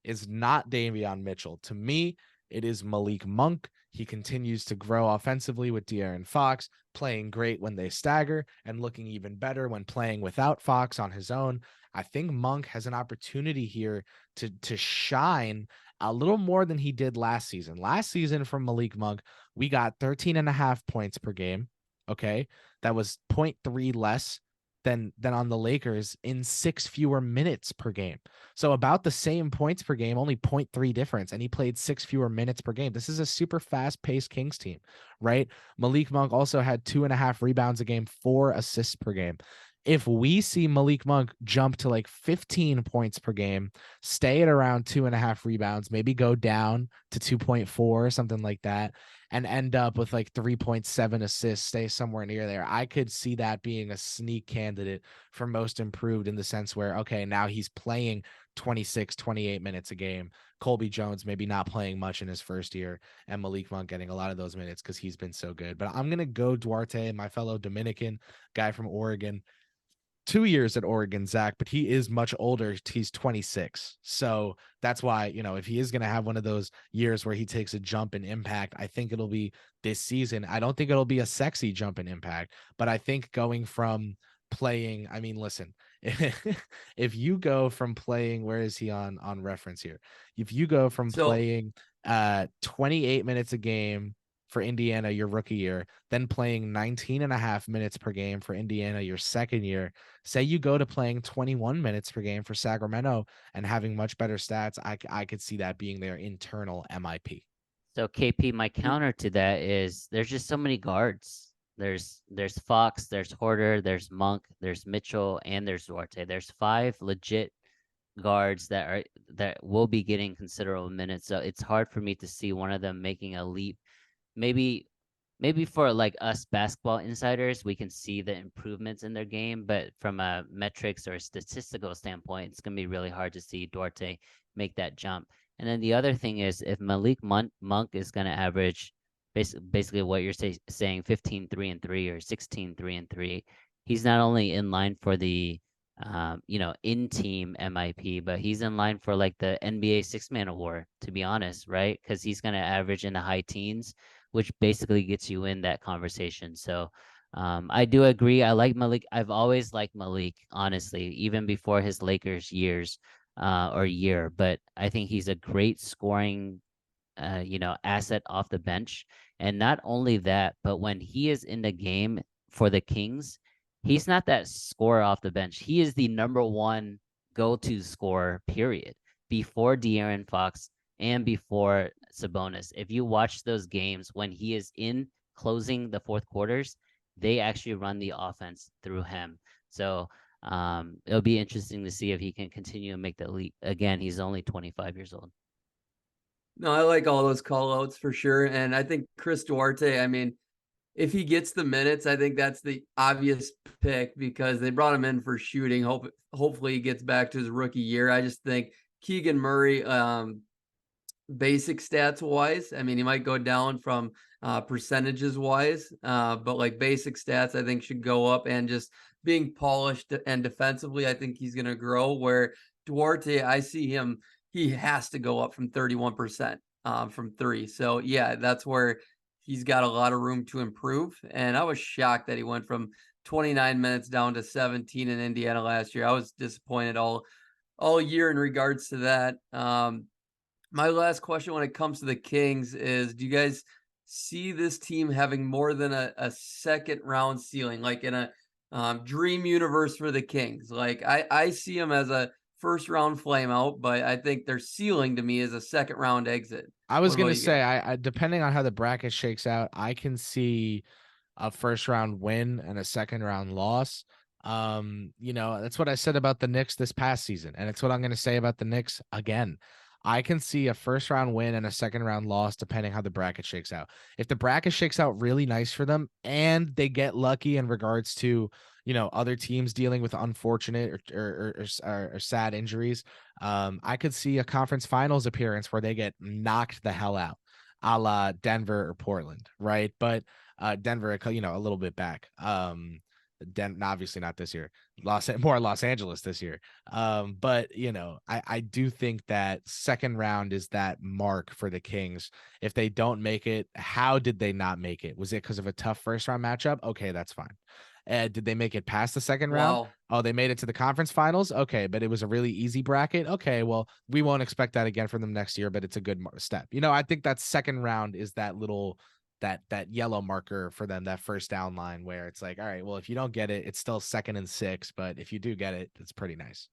is not Davion Mitchell. To me, it is Malik Monk. He continues to grow offensively with De'Aaron Fox, playing great when they stagger and looking even better when playing without Fox on his own. I think Monk has an opportunity here to shine a little more than he did last season. Last season from Malik Monk, we got 13.5 points per game. Okay. That was 0.3 less than on the Lakers in 6 fewer minutes per game. So about the same points per game, only 0.3 difference, and he played 6 fewer minutes per game. This is a super fast-paced Kings team, right? Malik Monk also had 2.5 rebounds a game, 4 assists per game. If we see Malik Monk jump to like 15 points per game, stay at around 2.5 rebounds, maybe go down to 2.4, something like that, and end up with like 3.7 assists, stay somewhere near there, I could see that being a sneak candidate for most improved, in the sense where, okay, now he's playing 26, 28 minutes a game. Colby Jones maybe not playing much in his first year, and Malik Monk getting a lot of those minutes because he's been so good. But I'm going to go Duarte, my fellow Dominican guy from Oregon. 2 years at Oregon, Zach, but he is much older. He's 26. So that's why, if he is going to have one of those years where he takes a jump in impact, I think it'll be this season. I don't think it'll be a sexy jump in impact, but I think going from playing, I mean, listen, if you go from playing, where is he on reference here? If you go from playing 28 minutes a game for Indiana your rookie year, then playing 19.5 minutes per game for Indiana your second year, say you go to playing 21 minutes per game for Sacramento and having much better stats, I could see that being their internal MIP. So KP, my counter to that is there's just so many guards. There's Fox, there's Horter, there's Monk, there's Mitchell, and there's Duarte. There's 5 legit guards that will be getting considerable minutes. So it's hard for me to see one of them making a leap. Maybe for like us basketball insiders, we can see the improvements in their game, but from a metrics or a statistical standpoint, it's going to be really hard to see Duarte make that jump. And then the other thing is, if Malik Monk is going to average basically what you're saying, 15, 3 and 3 or 16, 3 and 3, he's not only in line for the in-team MIP, but he's in line for like the NBA Six-Man Award, to be honest, right? Because he's going to average in the high teens, which basically gets you in that conversation. So I do agree. I like Malik. I've always liked Malik, honestly, even before his Lakers years or year. But I think he's a great scoring, asset off the bench. And not only that, but when he is in the game for the Kings, he's not that scorer off the bench. He is the number one go-to scorer, period, before De'Aaron Fox and before Sabonis. If you watch those games when he is in closing the fourth quarters, they actually run the offense through him. So it'll be interesting to see if he can continue to make the leap. Again, he's only 25 years old. No, I like all those call outs for sure. And I think Chris Duarte, I mean, if he gets the minutes, I think that's the obvious pick because they brought him in for shooting. Hopefully he gets back to his rookie year. I just think Keegan Murray, basic stats wise, I mean, he might go down from percentages wise, but like basic stats, I think should go up, and just being polished and defensively, I think he's going to grow. Where Duarte, I see him, he has to go up from 31% from 3. So yeah, that's where he's got a lot of room to improve. And I was shocked that he went from 29 minutes down to 17 in Indiana last year. I was disappointed all year in regards to that. My last question when it comes to the Kings is, do you guys see this team having more than a second round ceiling, like in a dream universe for the Kings? Like I see them as a first round flame out, but I think their ceiling to me is a second round exit. I was going to say, I depending on how the bracket shakes out, I can see a first round win and a second round loss. That's what I said about the Knicks this past season, and it's what I'm going to say about the Knicks again. I can see a first round win and a second round loss depending how the bracket shakes out. If the bracket shakes out really nice for them and they get lucky in regards to, other teams dealing with unfortunate or sad injuries, I could see a conference finals appearance where they get knocked the hell out, a la Denver or Portland, right? But Denver, a little bit back. Obviously not this year. More Los Angeles this year. But I do think that second round is that mark for the Kings. If they don't make it, how did they not make it? Was it because of a tough first round matchup? Okay, that's fine. Did they make it past the second round? Oh, they made it to the conference finals. Okay, but it was a really easy bracket. Okay, well, we won't expect that again from them next year, but it's a good step. I think that second round is that little that yellow marker for them, that first down line where it's like, all right, well, if you don't get it, it's still 2nd and 6, but if you do get it, it's pretty nice.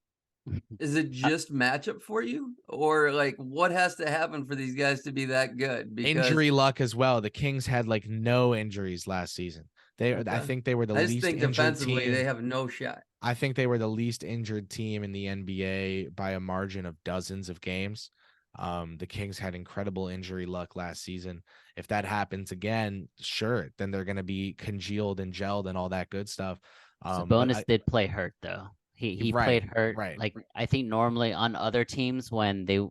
Is it just matchup for you, or like what has to happen for these guys to be that good? Because Injury luck as well. The Kings had like no injuries last season. I think they were the I just least think injured defensively team. they have no shot. I think they were the least injured team in the NBA by a margin of dozens of games. The Kings had incredible injury luck last season. If that happens again, sure, then they're going to be congealed and gelled and all that good stuff. Sabonis did play hurt though. He played hurt. Right. Like I think normally on other teams where they're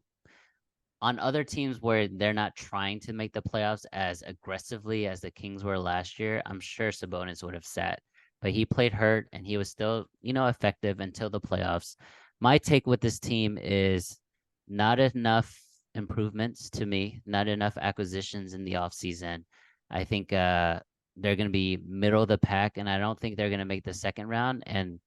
not trying to make the playoffs as aggressively as the Kings were last year, I'm sure Sabonis would have sat. But he played hurt and he was still, effective until the playoffs. My take with this team is not enough improvements to me, not enough acquisitions in the offseason. I think they're going to be middle of the pack, and I don't think they're going to make the second round. And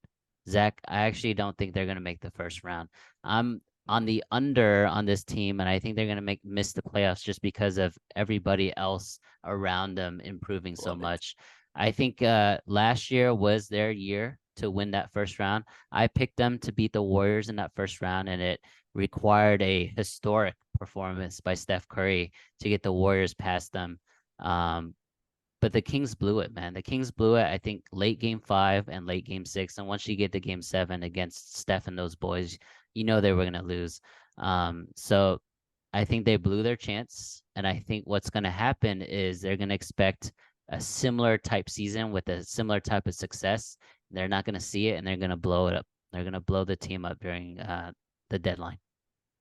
Zach, I actually don't think they're going to make the first round. I'm on the under on this team, and I think they're going to miss the playoffs just because of everybody else around them improving so much. I think last year was their year to win that first round. I picked them to beat the Warriors in that first round, and it required a historic performance by Steph Curry to get the Warriors past them. But the Kings blew it, man. The Kings blew it, I think, late game 5 and late game 6. And once you get to game 7 against Steph and those boys, they were going to lose. So I think they blew their chance. And I think what's going to happen is they're going to expect a similar type season with a similar type of success. They're not going to see it, and they're going to blow it up. They're going to blow the team up during the deadline.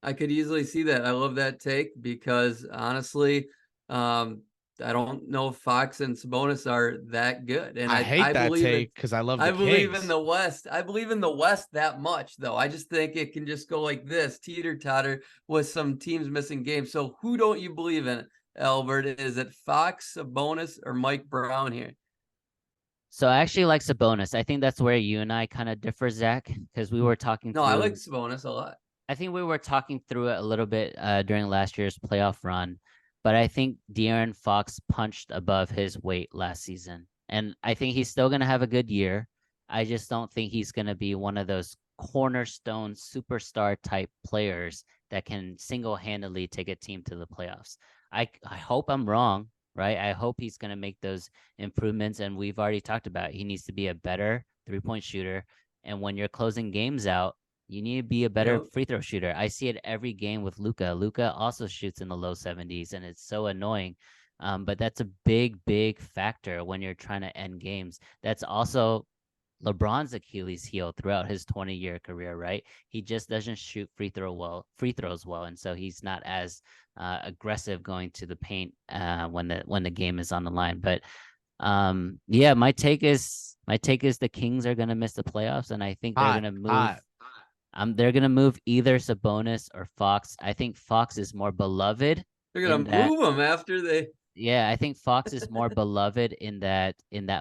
I could easily see that. I love that take because honestly, I don't know if Fox and Sabonis are that good. And I hate that believe take because I love the Kings. believe in the West. I believe in the West that much, though. I just think it can just go like this, teeter-totter, with some teams missing games. So who don't you believe in, Albert? Is it Fox, Sabonis, or Mike Brown here? So I actually like Sabonis. I think that's where you and I kind of differ, Zach, because we were talking No, I like Sabonis a lot. I think we were talking through it a little bit during last year's playoff run, but I think De'Aaron Fox punched above his weight last season. And I think he's still going to have a good year. I just don't think he's going to be one of those cornerstone superstar type players that can single-handedly take a team to the playoffs. I hope I'm wrong, right? I hope he's going to make those improvements. And we've already talked about it. He needs to be a better three-point shooter. And when you're closing games out, you need to be a better free throw shooter. I see it every game with Luka. Luka also shoots in the low 70s, and it's so annoying. But that's a big, big factor when you're trying to end games. That's also LeBron's Achilles heel throughout his 20-year career, right? He just doesn't shoot free throws well, and so he's not as aggressive going to the paint when the game is on the line. But yeah, my take is the Kings are going to miss the playoffs, and I think they're going to move. They're going to move either Sabonis or Fox. I think Fox is more beloved. They're going to move him after they. Yeah, I think Fox is more beloved in that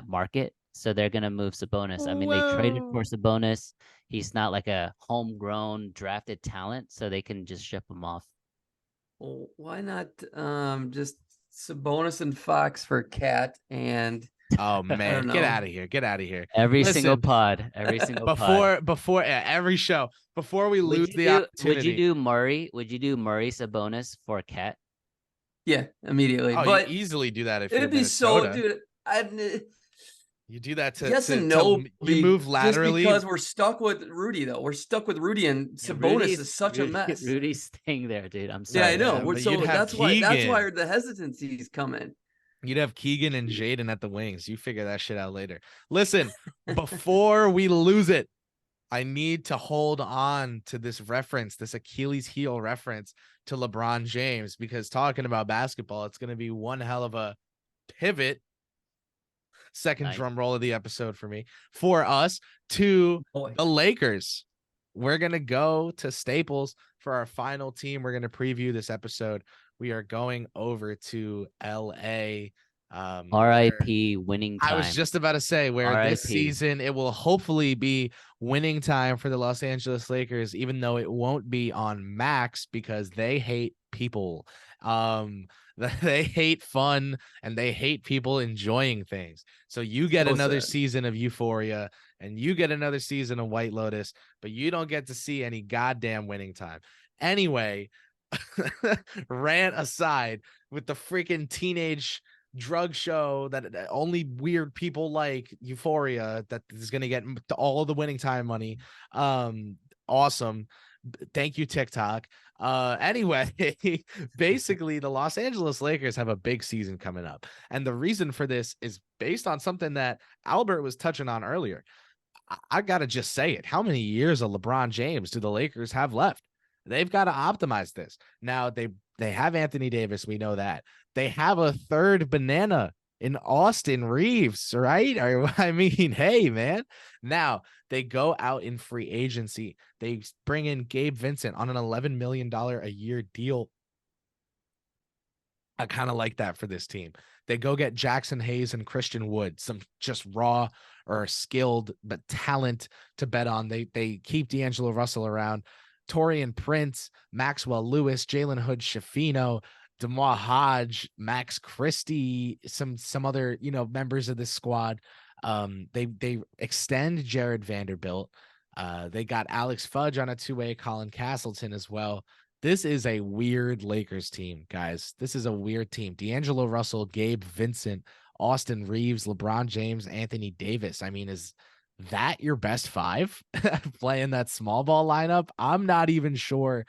market. So they're going to move Sabonis. I mean, they traded for Sabonis. He's not like a homegrown drafted talent, so they can just ship him off. Well, why not just Sabonis and Fox for Cat and oh man, get out of here. Get out of here. Every single pod. Before every show, before we lose the opportunity. Would you do Murray? Would you do Murray Sabonis for Cat? Yeah, immediately. Oh, but you easily do that if it'd be Minnesota. so, dude. You do that to yes and no. You move laterally just because we're stuck with Rudy, though. We're stuck with Rudy, and Sabonis is such a mess. Rudy's staying there, dude. I'm sorry. Yeah, I know. So that's why the hesitancies come in. You'd have Keegan and Jaden at the wings. You figure that shit out later. Listen, before we lose it, I need to hold on to this reference, this Achilles heel reference to LeBron James, because talking about basketball, it's going to be one hell of a pivot. Second drum roll of the episode for us to the Lakers. We're going to go to Staples for our final team. We're going to preview this episode. We are going over to LA. RIP winning time. I was just about to say where this season it will hopefully be winning time for the Los Angeles Lakers, even though it won't be on max because they hate people. They hate fun and they hate people enjoying things. So you get So another sad. season of Euphoria and you get another season of White Lotus, but you don't get to see any goddamn winning time. Anyway, rant aside, with the freaking teenage drug show that only weird people like, Euphoria, that is going to get all the winning time money. Awesome. Thank you, TikTok. Anyway, basically the Los Angeles Lakers have a big season coming up. And the reason for this is based on something that Albert was touching on earlier. I gotta just say it. How many years of LeBron James do the Lakers have left? They've got to optimize this. Now they have Anthony Davis. We know that. They have a third banana in Austin Reeves, right? I mean, hey, man. Now they go out in free agency. They bring in Gabe Vincent on an $11 million a year deal. I kind of like that for this team. They go get Jackson Hayes and Christian Wood, some just raw or skilled but talent to bet on. They keep D'Angelo Russell around. Torian Prince, Maxwell Lewis, Jalen Hood Schifino, Demois Hodge, Max Christie, some other, members of this squad. They extend Jared Vanderbilt. They got Alex Fudge on a two-way, Colin Castleton as well. This is a weird Lakers team, guys. This is a weird team. D'Angelo Russell, Gabe Vincent, Austin Reeves, LeBron James, Anthony Davis. I mean, is that your best five playing that small ball lineup? I'm not even sure.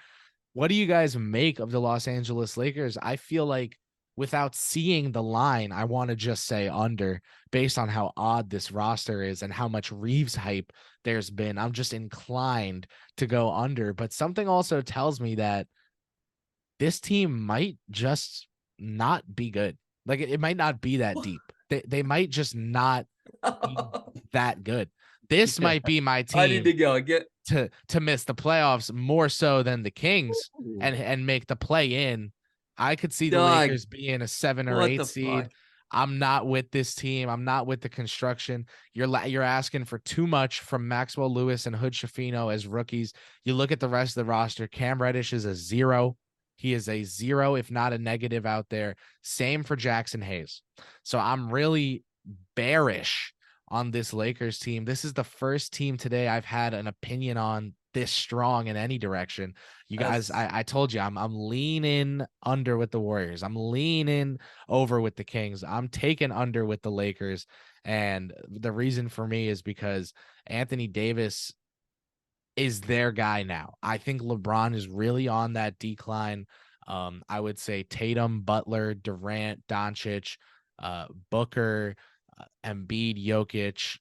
What do you guys make of the Los Angeles Lakers? I feel like without seeing the line, I want to just say under based on how odd this roster is and how much Reeves hype there's been. I'm just inclined to go under, but something also tells me that this team might just not be good. Like it might not be that deep. They might just not be that good. This might be my team. I need to go to miss the playoffs more so than the Kings and make the play in. I could see the Lakers being a 7 or 8 seed. Fuck? I'm not with this team. I'm not with the construction. You're asking for too much from Maxwell Lewis and Hood Schifino as rookies. You look at the rest of the roster. Cam Reddish is a 0. He is a 0, if not a negative out there. Same for Jackson Hayes. So I'm really bearish on this Lakers team. This is the first team today I've had an opinion on this strong in any direction. You guys, I told you I'm leaning under with the Warriors. I'm leaning over with the Kings. I'm taking under with the Lakers. And the reason for me is because Anthony Davis is their guy now. I think LeBron is really on that decline. I would say Tatum, Butler, Durant, Doncic, Booker, Embiid, Jokic,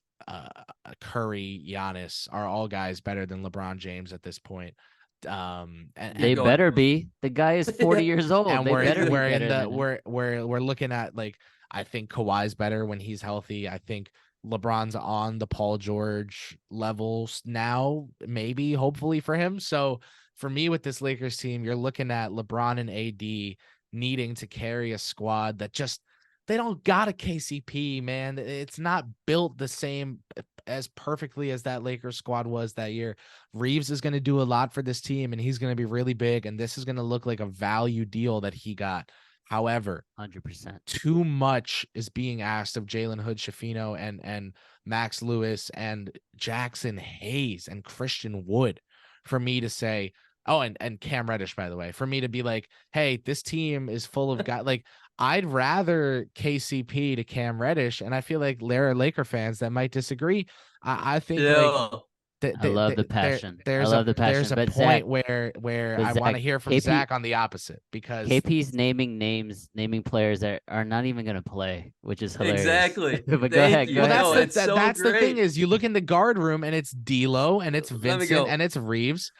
Curry, Giannis are all guys better than LeBron James at this point. They better be. The guy is 40 years old. And we're looking at, like, I think Kawhi's better when he's healthy. I think LeBron's on the Paul George levels now, maybe, hopefully for him. So for me with this Lakers team, you're looking at LeBron and AD needing to carry a squad that just, they don't got a KCP, man. It's not built the same as perfectly as that Lakers squad was that year. Reeves is going to do a lot for this team, and he's going to be really big, and this is going to look like a value deal that he got. However, 100%. Too much is being asked of Jalen Hood Schifino and Max Lewis and Jackson Hayes and Christian Wood for me to say, oh, and Cam Reddish, by the way, for me to be like, hey, this team is full of guys. Like, I'd rather KCP to Cam Reddish, and I feel like there are Laker fans that might disagree. I think I love the passion. There's a point Zach, where I want to hear from Zach on the opposite, because KP's naming players that are not even going to play, which is hilarious. Exactly. But go ahead. Well, that's the thing is, you look in the guard room and it's D'Lo and it's Vincent and it's Reeves.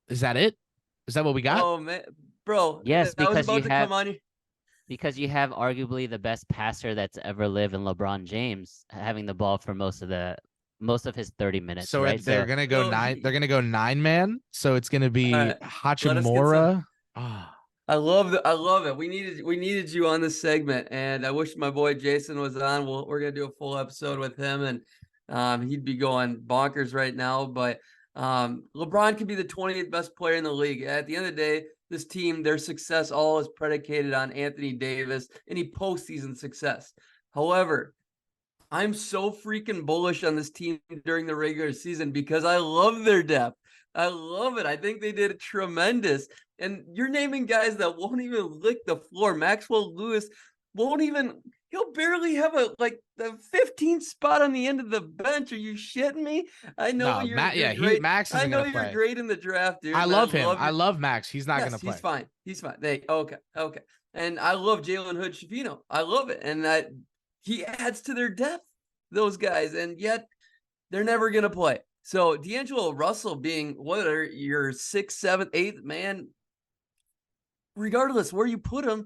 Is that it? Is that what we got? Oh man, bro. Yes, because you have arguably the best passer that's ever lived in LeBron James, having the ball for most of his 30 minutes. So right? They're gonna go nine. They're gonna go 9-man. So it's gonna be Hachimura. I love it. We needed you on this segment, and I wish my boy Jason was on. We're gonna do a full episode with him, and he'd be going bonkers right now. But LeBron could be the 20th best player in the league. At the end of the day, this team, their success all is predicated on Anthony Davis, any postseason success. However, I'm so freaking bullish on this team during the regular season because I love their depth. I love it. I think they did tremendous. And you're naming guys that won't even lick the floor. Maxwell Lewis won't even, he'll barely have the 15th spot on the end of the bench. Are you shitting me? I know No, you're yeah, great. Max I isn't know gonna you're play. great in the draft, dude. I and love him. I your- love Max. He's not yes, gonna play. he's fine. He's fine. Okay. And I love Jalen Hood-Schifino. I love it. And that he adds to their depth, those guys, and yet they're never going to play. So D'Angelo Russell being your 6th, 7th, 8th man, regardless where you put him,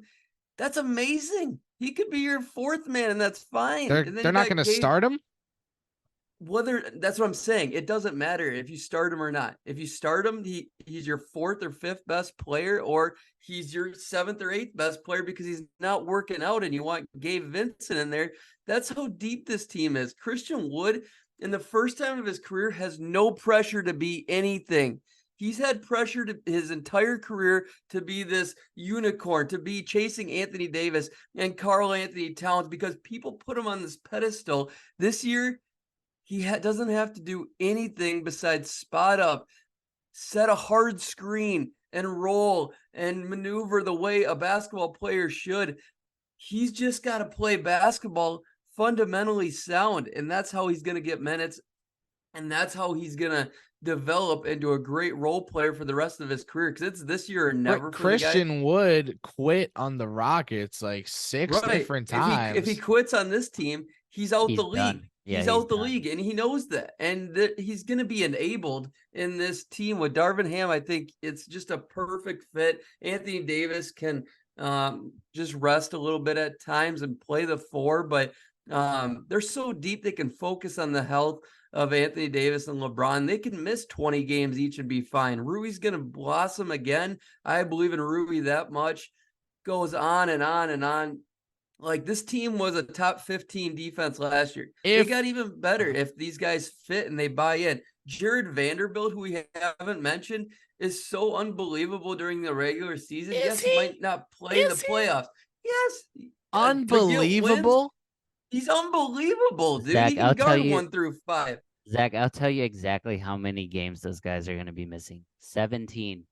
that's amazing. He could be your 4th man, and that's fine. And then They're not going to start him. That's what I'm saying. It doesn't matter if you start him or not. If you start him, he's your 4th or 5th best player, or he's your 7th or 8th best player because he's not working out and you want Gabe Vincent in there. That's how deep this team is. Christian Wood, in the first time of his career, has no pressure to be anything. He's had pressure to his entire career to be this unicorn, to be chasing Anthony Davis and Karl Anthony Towns because people put him on this pedestal. This year, he doesn't have to do anything besides spot up, set a hard screen, and roll and maneuver the way a basketball player should. He's just got to play basketball fundamentally sound, and that's how he's going to get minutes, and that's how he's going to develop into a great role player for the rest of his career, because it's this year or never. Christian Wood quit on the Rockets like 6 different times. If he quits on this team, he's out the league. Done. Yeah, he's out the league, and he knows that. And he's going to be enabled in this team with Darvin Ham. I think it's just a perfect fit. Anthony Davis can just rest a little bit at times and play the 4, but they're so deep they can focus on the health of Anthony Davis and LeBron. They can miss 20 games each and be fine. Rui's going to blossom again. I believe in Rui that much. Goes on and on and on. Like, this team was a top 15 defense last year. They got even better if these guys fit and they buy in. Jared Vanderbilt, who we haven't mentioned, is so unbelievable during the regular season. Yes, he might not play in the playoffs. Yes. Unbelievable. He's unbelievable, dude. Zach, he can guard 1 through 5. Zach, I'll tell you exactly how many games those guys are going to be missing. 17.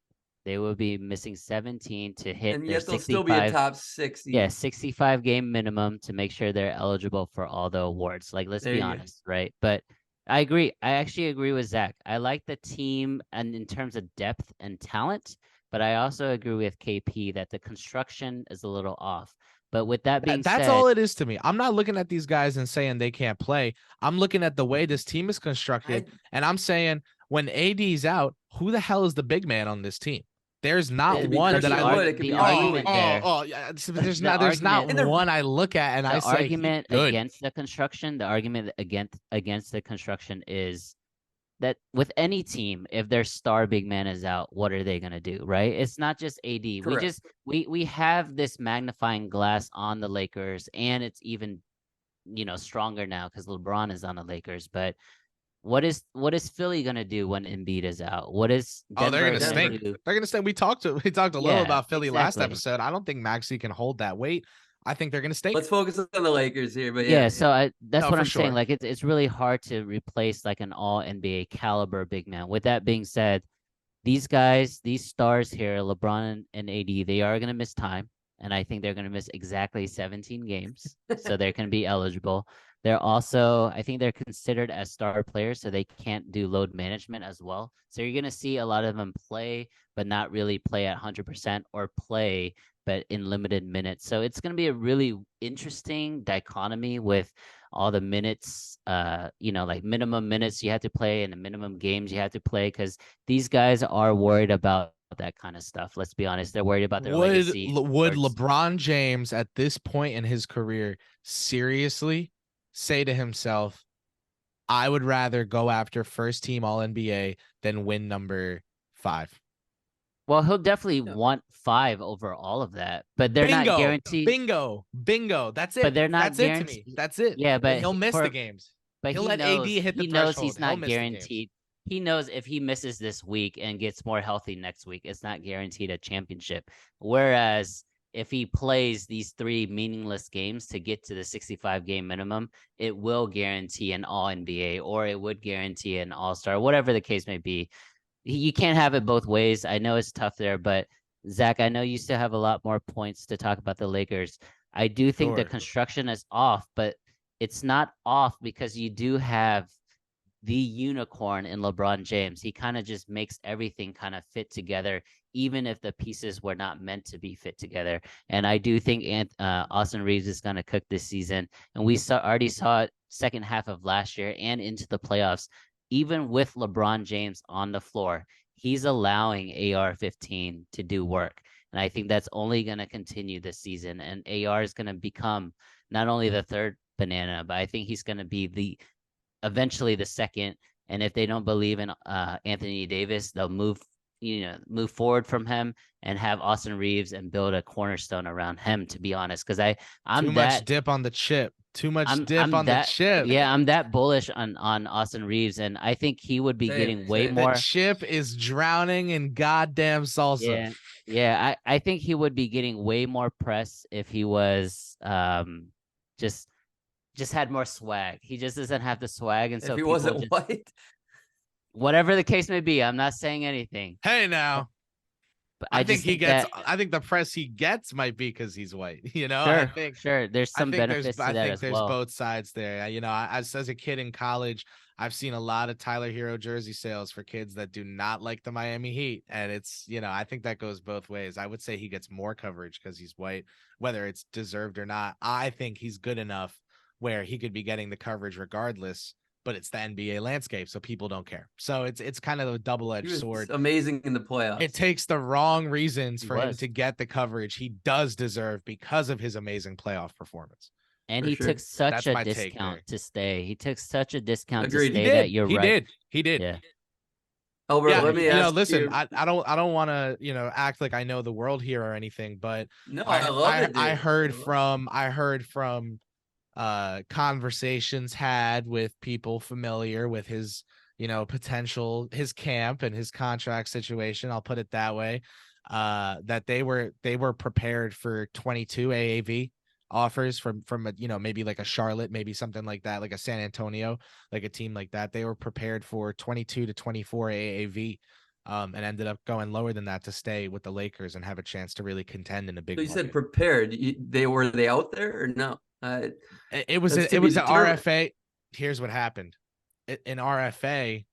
They will be missing 17 to hit and their yet they'll 65. still be a top 60. Yeah, 65 game minimum to make sure they're eligible for all the awards. Like, let's be honest, right? But I agree. I actually agree with Zach. I like the team and in terms of depth and talent, but I also agree with KP that the construction is a little off. But with that being said, that's all it is to me. I'm not looking at these guys and saying they can't play. I'm looking at the way this team is constructed, and I'm saying when AD's out, who the hell is the big man on this team? There's not one that I look. There's not one I look at and I say argument against the construction. The argument against the construction is that with any team, if their star big man is out, what are they gonna do? Right? It's not just AD. Correct. We have this magnifying glass on the Lakers, and it's even stronger now because LeBron is on the Lakers. But what is Philly gonna do when Embiid is out? What is Denver they're gonna stink. They're gonna stink. We talked a little about Philly last episode. I don't think Maxey can hold that weight. I think they're gonna stink. Let's focus on the Lakers here, but So that's what I'm saying. Like, it's really hard to replace like an all NBA caliber big man. With that being said, these guys, these stars here, LeBron and AD, they are gonna miss time, and I think they're gonna miss exactly 17 games, so they're gonna be eligible. They're also, I think they're considered as star players, so they can't do load management as well. So you're going to see a lot of them play, but not really play at 100%, or play, but in limited minutes. So it's going to be a really interesting dichotomy with all the minutes, like minimum minutes you have to play and the minimum games you have to play, because these guys are worried about that kind of stuff. Let's be honest. They're worried about their legacy. Would LeBron James at this point in his career seriously say to himself, I would rather go after first team all NBA than win number 5? Well, he'll definitely want 5 over all of that, but they're not guaranteed. Bingo. That's it. But they're not That's it to me. That's it. Yeah, but he'll miss the games. But he'll let AD hit the threshold. He's not guaranteed. he knows if he misses this week and gets more healthy next week, it's not guaranteed a championship. Whereas if he plays these 3 meaningless games to get to the 65 game minimum, it will guarantee an all NBA, or it would guarantee an all-star, whatever the case may be. You can't have it both ways. I know it's tough there, but Zach, I know you still have a lot more points to talk about the Lakers. I do think the Sure. construction is off, but it's not off because you do have the unicorn in LeBron James. He kind of just makes everything kind of fit together, even if the pieces were not meant to be fit together. And I do think Austin Reeves is going to cook this season. And we already saw it second half of last year and into the playoffs. Even with LeBron James on the floor, he's allowing AR-15 to do work. And I think that's only going to continue this season. And AR is going to become not only the third banana, but I think he's going to be eventually the second. And if they don't believe in Anthony Davis, they'll move forward from him and have Austin Reeves and build a cornerstone around him, to be honest. Because I'm Too much dip on the chip. Too much dip I'm on the that chip. yeah, I'm that bullish on Austin Reeves, and I think he would be getting way Same. The more. chip is drowning in goddamn salsa. I think he would be getting way more press if he was just had more swag. He just doesn't have the swag, and If so he people wasn't just, white, whatever the case may be, I'm not saying anything, Hey now. but I I think just he think gets. that I think the press he gets might be because he's white. sure, there's some benefits to that as there's well. both sides there. As a kid in college, I've seen a lot of Tyler Hero jersey sales for kids that do not like the Miami Heat, and it's I think that goes both ways. I would say he gets more coverage because he's white, whether it's deserved or not. I think he's good enough where he could be getting the coverage regardless. But it's the NBA landscape, so people don't care. So it's kind of a he double-edged was sword. amazing in the playoffs. It takes the wrong reasons He for him was. to get the coverage he does deserve because of his amazing playoff performance. And For he sure. took such That's a my take there. discount to stay. He took such a discount to Agreed. He stay that did. you're He right. did. He did. Yeah. Albert, Yeah, let me ask listen, you. I don't want to, act like I know the world here or anything, but No, I love it, dude. I heard from conversations had with people familiar with his, potential, his camp and his contract situation, I'll put it that way, that they were prepared for 22 AAV offers from maybe like a Charlotte, maybe something like that, like a San Antonio, like a team like that. They were prepared for 22 to 24 AAV, and ended up going lower than that to stay with the Lakers and have a chance to really contend in a big So you market. said prepared. Were they out there or no? It was That's to it be was an determined. RFA. Here's what happened. In RFA,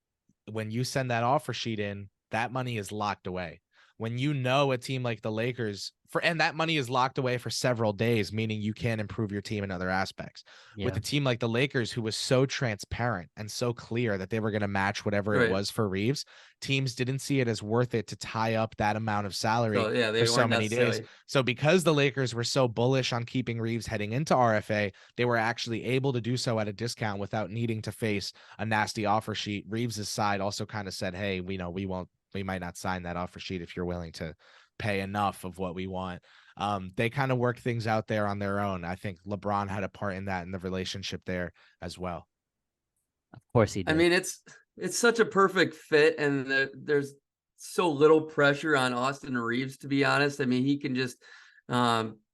when you send that offer sheet in, that money is locked away. When a team like the Lakers and that money is locked away for several days, meaning you can't improve your team in other aspects. Yeah. With a team like the Lakers, who was so transparent and so clear that they were going to match whatever it Right. was for Reeves, teams didn't see it as worth it to tie up that amount of salary So yeah, they for so weren't many days. necessarily. So because the Lakers were so bullish on keeping Reeves heading into RFA, they were actually able to do so at a discount without needing to face a nasty offer sheet. Reeves's side also kind of said, hey, we might not sign that offer sheet if you're willing to pay enough of what we want. They kind of worked things out there on their own. I think LeBron had a part in that, in the relationship there as well. Of course he did. I mean, it's such a perfect fit, and there's so little pressure on Austin Reeves, to be honest. I mean, he can just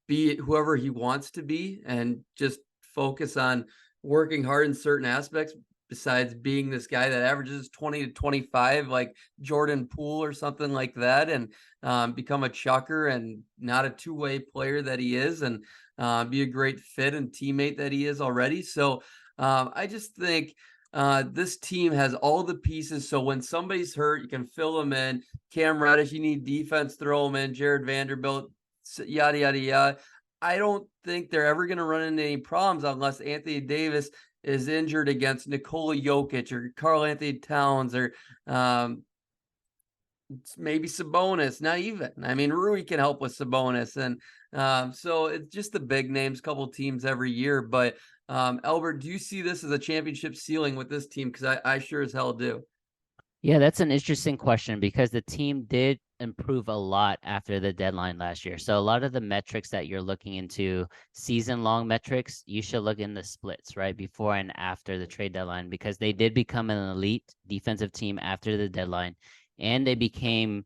be whoever he wants to be and just focus on working hard in certain aspects, besides being this guy that averages 20 to 25 like Jordan Poole or something like that, and become a chucker and not a two-way player that he is, and be a great fit and teammate that he is already. So I just think this team has all the pieces. So when somebody's hurt, you can fill them in. Cam Reddish, you need defense, throw them in. Jared Vanderbilt, yada, yada, yada. I don't think they're ever going to run into any problems unless Anthony Davis is injured against Nikola Jokic or Karl Anthony Towns or maybe Sabonis. Not even. I mean, Rui can help with Sabonis. And so it's just the big names, couple teams every year. But Albert, do you see this as a championship ceiling with this team? Because I sure as hell do. Yeah, that's an interesting question because the team did improve a lot after the deadline last year. So a lot of the metrics that you're looking into, season-long metrics, you should look in the splits, right? Before and after the trade deadline, because they did become an elite defensive team after the deadline, and they became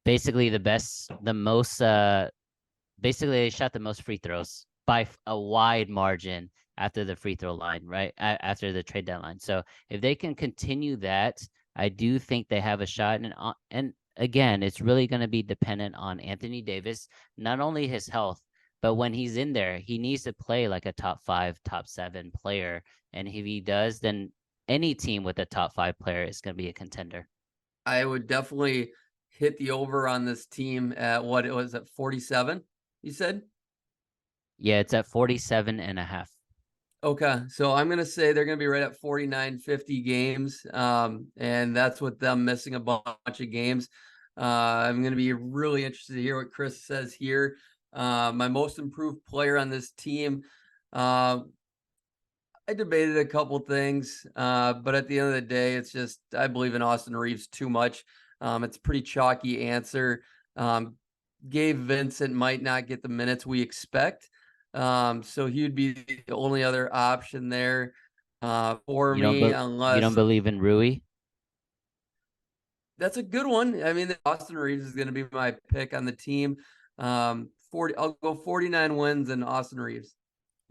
basically the best, the most basically they shot the most free throws by a wide margin after the free throw line, right? After the trade deadline. So if they can continue that, I do think they have a shot. And again, it's really going to be dependent on Anthony Davis, not only his health, but when he's in there, he needs to play like a top 5, top 7 player. And if he does, then any team with a top 5 player is going to be a contender. I would definitely hit the over on this team at what it was at 47, you said? Yeah, it's at 47.5. Okay, so I'm gonna say they're gonna be right at 49, 50 games. And that's with them missing a bunch of games. I'm gonna be really interested to hear what Kris says here. My most improved player on this team. I debated a couple things, but at the end of the day, it's just I believe in Austin Reeves too much. It's a pretty chalky answer. Gabe Vincent might not get the minutes we expect. So he would be the only other option there for me, You don't unless believe in Rui? that's a good one. I mean, Austin Reeves is going to be my pick on the team. 40, I'll go 49 wins and Austin Reeves.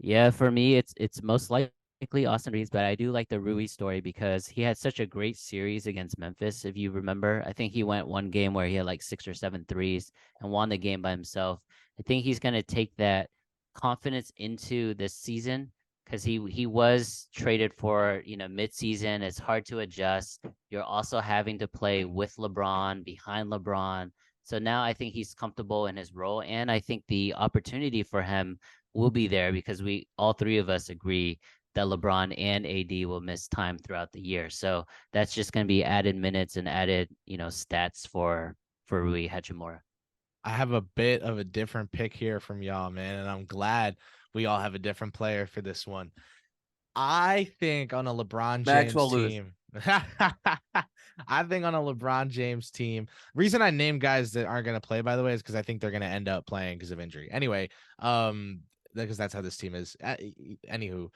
Yeah, for me, it's most likely Austin Reeves, but I do like the Rui story because he had such a great series against Memphis. If you remember, I think he went one game where he had like 6 or 7 threes and won the game by himself. I think he's gonna take that confidence into this season because he was traded for, mid-season. It's hard to adjust. You're also having to play with LeBron, behind LeBron. So now I think he's comfortable in his role, and I think the opportunity for him will be there because we all three of us agree that LeBron and AD will miss time throughout the year. So that's just going to be added minutes and added, stats for Rui Hachimura. I have a bit of a different pick here from y'all, man, and I'm glad we all have a different player for this one. I think on a LeBron James Maxwell Lewis. team. I think on a LeBron James team. Reason I name guys that aren't going to play, by the way, is because I think they're going to end up playing because of injury. Anyway, because that's how this team is. Anywho,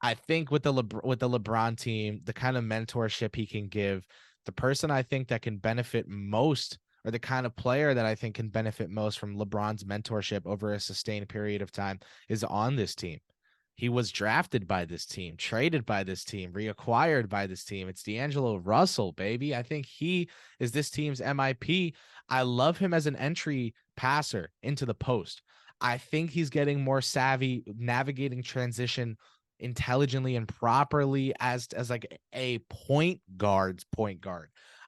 I think with the LeBron team, the kind of mentorship he can give, the person I think that can benefit most, or the kind of player that I think can benefit most from LeBron's mentorship over a sustained period of time, is on this team. He was drafted by this team, traded by this team, reacquired by this team. It's D'Angelo Russell, baby. I think he is this team's MIP. I love him as an entry passer into the post. I think he's getting more savvy, navigating transition intelligently and properly as like a point guard.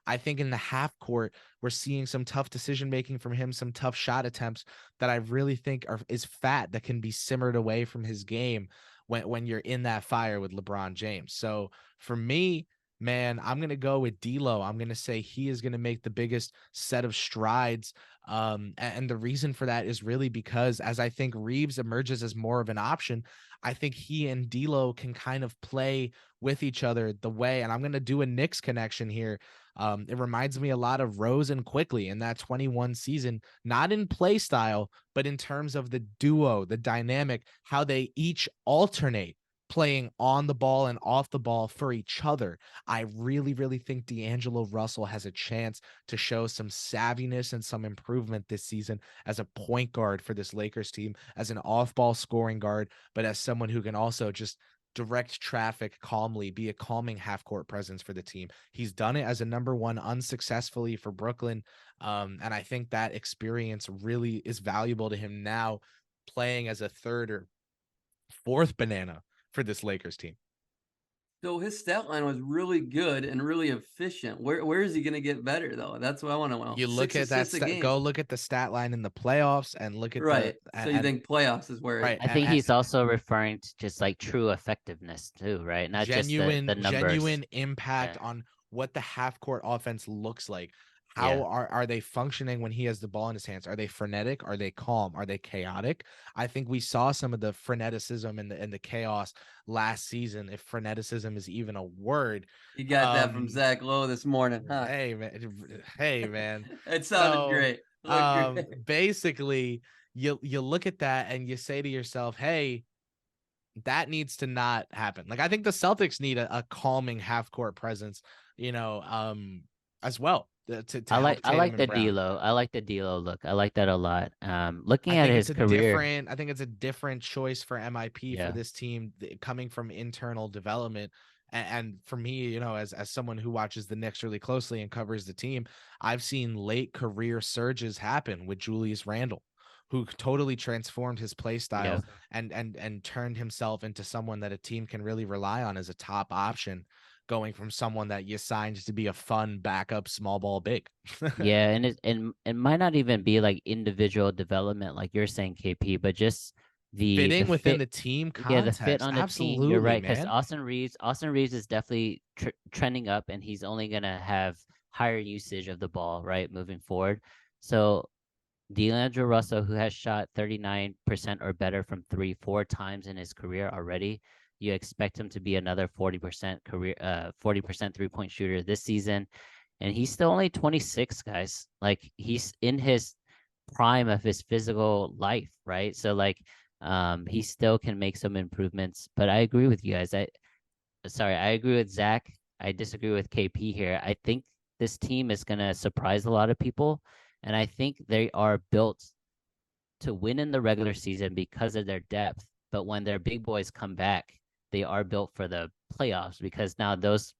I think in the half court, we're seeing some tough decision making from him, some tough shot attempts that I really think is fat that can be simmered away from his game when you're in that fire with LeBron James. So for me, man, I'm gonna go with D'Lo. I'm gonna say he is gonna make the biggest set of strides. And the reason for that is really because as I think Reeves emerges as more of an option, I think he and D'Lo can kind of play with each other the way, and I'm gonna do a Knicks connection here. It reminds me a lot of Rose and Quickly in that 21 season, not in play style, but in terms of the duo, the dynamic, how they each alternate playing on the ball and off the ball for each other. I really, really think D'Angelo Russell has a chance to show some savviness and some improvement this season as a point guard for this Lakers team, as an off-ball scoring guard, but as someone who can also just direct traffic calmly, be a calming half-court presence for the team. He's done it as a number one unsuccessfully for Brooklyn, and I think that experience really is valuable to him now, playing as a third or fourth banana for this Lakers team. So his stat line was really good and really efficient. Where is he going to get better though? That's what I want to know. You look 6 at that assists a game. go look at the stat line in the playoffs and look at Right. the So you think playoffs is where right I think he's also referring to just like true effectiveness too, right? Not just the numbers. genuine impact Yeah. on what the half court offense looks like. How Yeah. are they functioning when he has the ball in his hands? Are they frenetic? Are they calm? Are they chaotic? I think we saw some of the freneticism and the chaos last season, if freneticism is even a word. You got that from Zach Lowe this morning, huh? Hey man, hey man. It sounded So great. Looked great. basically you look at that and you say to yourself, hey, that needs to not happen. Like I think the Celtics need a calming half court presence, as well to help I Tatum like and the Brown. D'Lo. I like the D'Lo look. I like that a lot. Looking I at think his career, I think it's a different choice for MIP for yeah, this team coming from internal development. And for me, as someone who watches the Knicks really closely and covers the team, I've seen late career surges happen with Julius Randle, who totally transformed his play yeah. style and turned himself into someone that a team can really rely on as a top option, going from someone that you signed to be a fun backup small ball big. Yeah, and it might not even be like individual development, like you're saying, KP, but just the Fitting within fit. the team Yeah, the fit context. on the team. You're Absolutely, right, because man. Austin Reeves is definitely trending up, and he's only gonna have higher usage of the ball, right, moving forward. So D'Angelo Russell, who has shot 39% or better from three 4 times in his career already, you expect him to be another 40% 40% 3-point shooter this season. And he's still only 26, guys. Like he's in his prime of his physical life, right? So like he still can make some improvements. But I agree with you guys. I agree with Zach. I disagree with KP here. I think this team is gonna surprise a lot of people, and I think they are built to win in the regular season because of their depth. But when their big boys come back, they are built for the playoffs because now those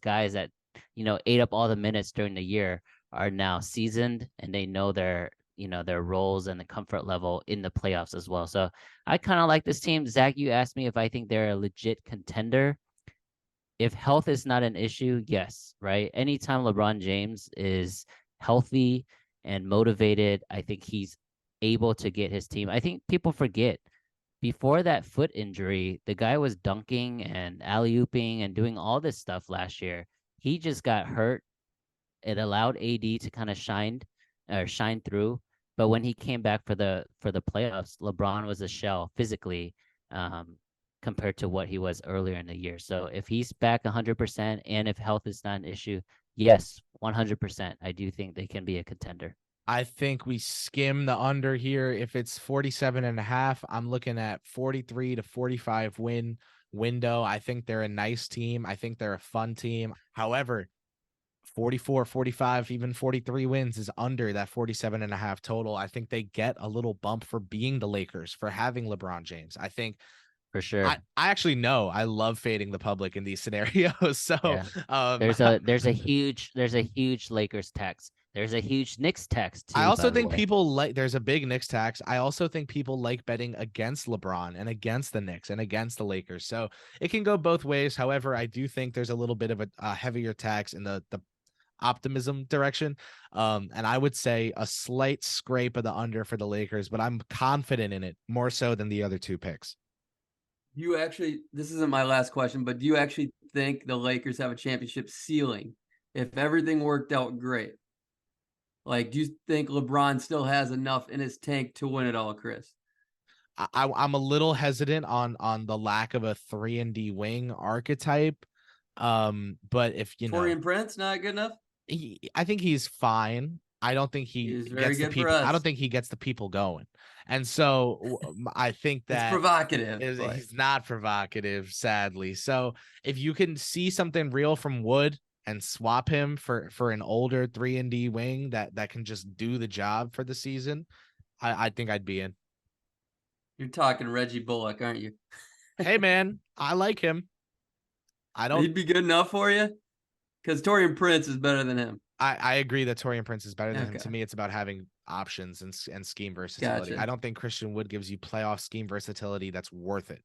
guys that ate up all the minutes during the year are now seasoned and they know their roles and the comfort level in the playoffs as well. So I kind of like this team. Zach, you asked me if I think they're a legit contender. If health is not an issue, yes, right? Anytime LeBron James is healthy and motivated, I think he's able to get his team. I think people forget before that foot injury, the guy was dunking and alley-ooping and doing all this stuff last year. He just got hurt. It allowed AD to kind of shine through. But when he came back for the playoffs, LeBron was a shell physically, um, compared to what he was earlier in the year. So if he's back 100% and if health is not an issue, yes, 100%, I do think they can be a contender. I think we skim the under here. If it's 47.5, I'm looking at 43 to 45 win window. I think they're a nice team. I think they're a fun team. However, 44, 45, even 43 wins is under that 47.5 total. I think they get a little bump for being the Lakers, for having LeBron James. I think For sure. I actually know I love fading the public in these scenarios. So Yeah. There's a huge Lakers tax. There's a huge Knicks tax I too, also by the think way. people like there's a big Knicks tax. I also think people like betting against LeBron and against the Knicks and against the Lakers. So it can go both ways. However, I do think there's a little bit of a heavier tax in the optimism direction. And I would say a slight scrape of the under for the Lakers, but I'm confident in it more so than the other two picks. This isn't my last question, but do you actually think the Lakers have a championship ceiling if everything worked out great? Like, do you think LeBron still has enough in his tank to win it all, Kris? I'm a little hesitant on the lack of a 3-and-D wing archetype. But if Torian Prince not good enough? I think he's fine. I don't think he He's very gets the good for people. I don't us. think he gets the people going. And so I think It's that provocative, but he's not provocative, sadly. So if you can see something real from Wood and swap him for an older 3-and-D wing that can just do the job for the season, I think I'd be in. you're talking Reggie Bullock, aren't you? Hey man, I like him. I don't He'd be good enough for you? Because Torian Prince is better than him. I agree that Torian Prince is better than him. To Okay. me, it's about having options and scheme versatility. I Gotcha. don't think Christian Wood gives you playoff scheme versatility that's worth it.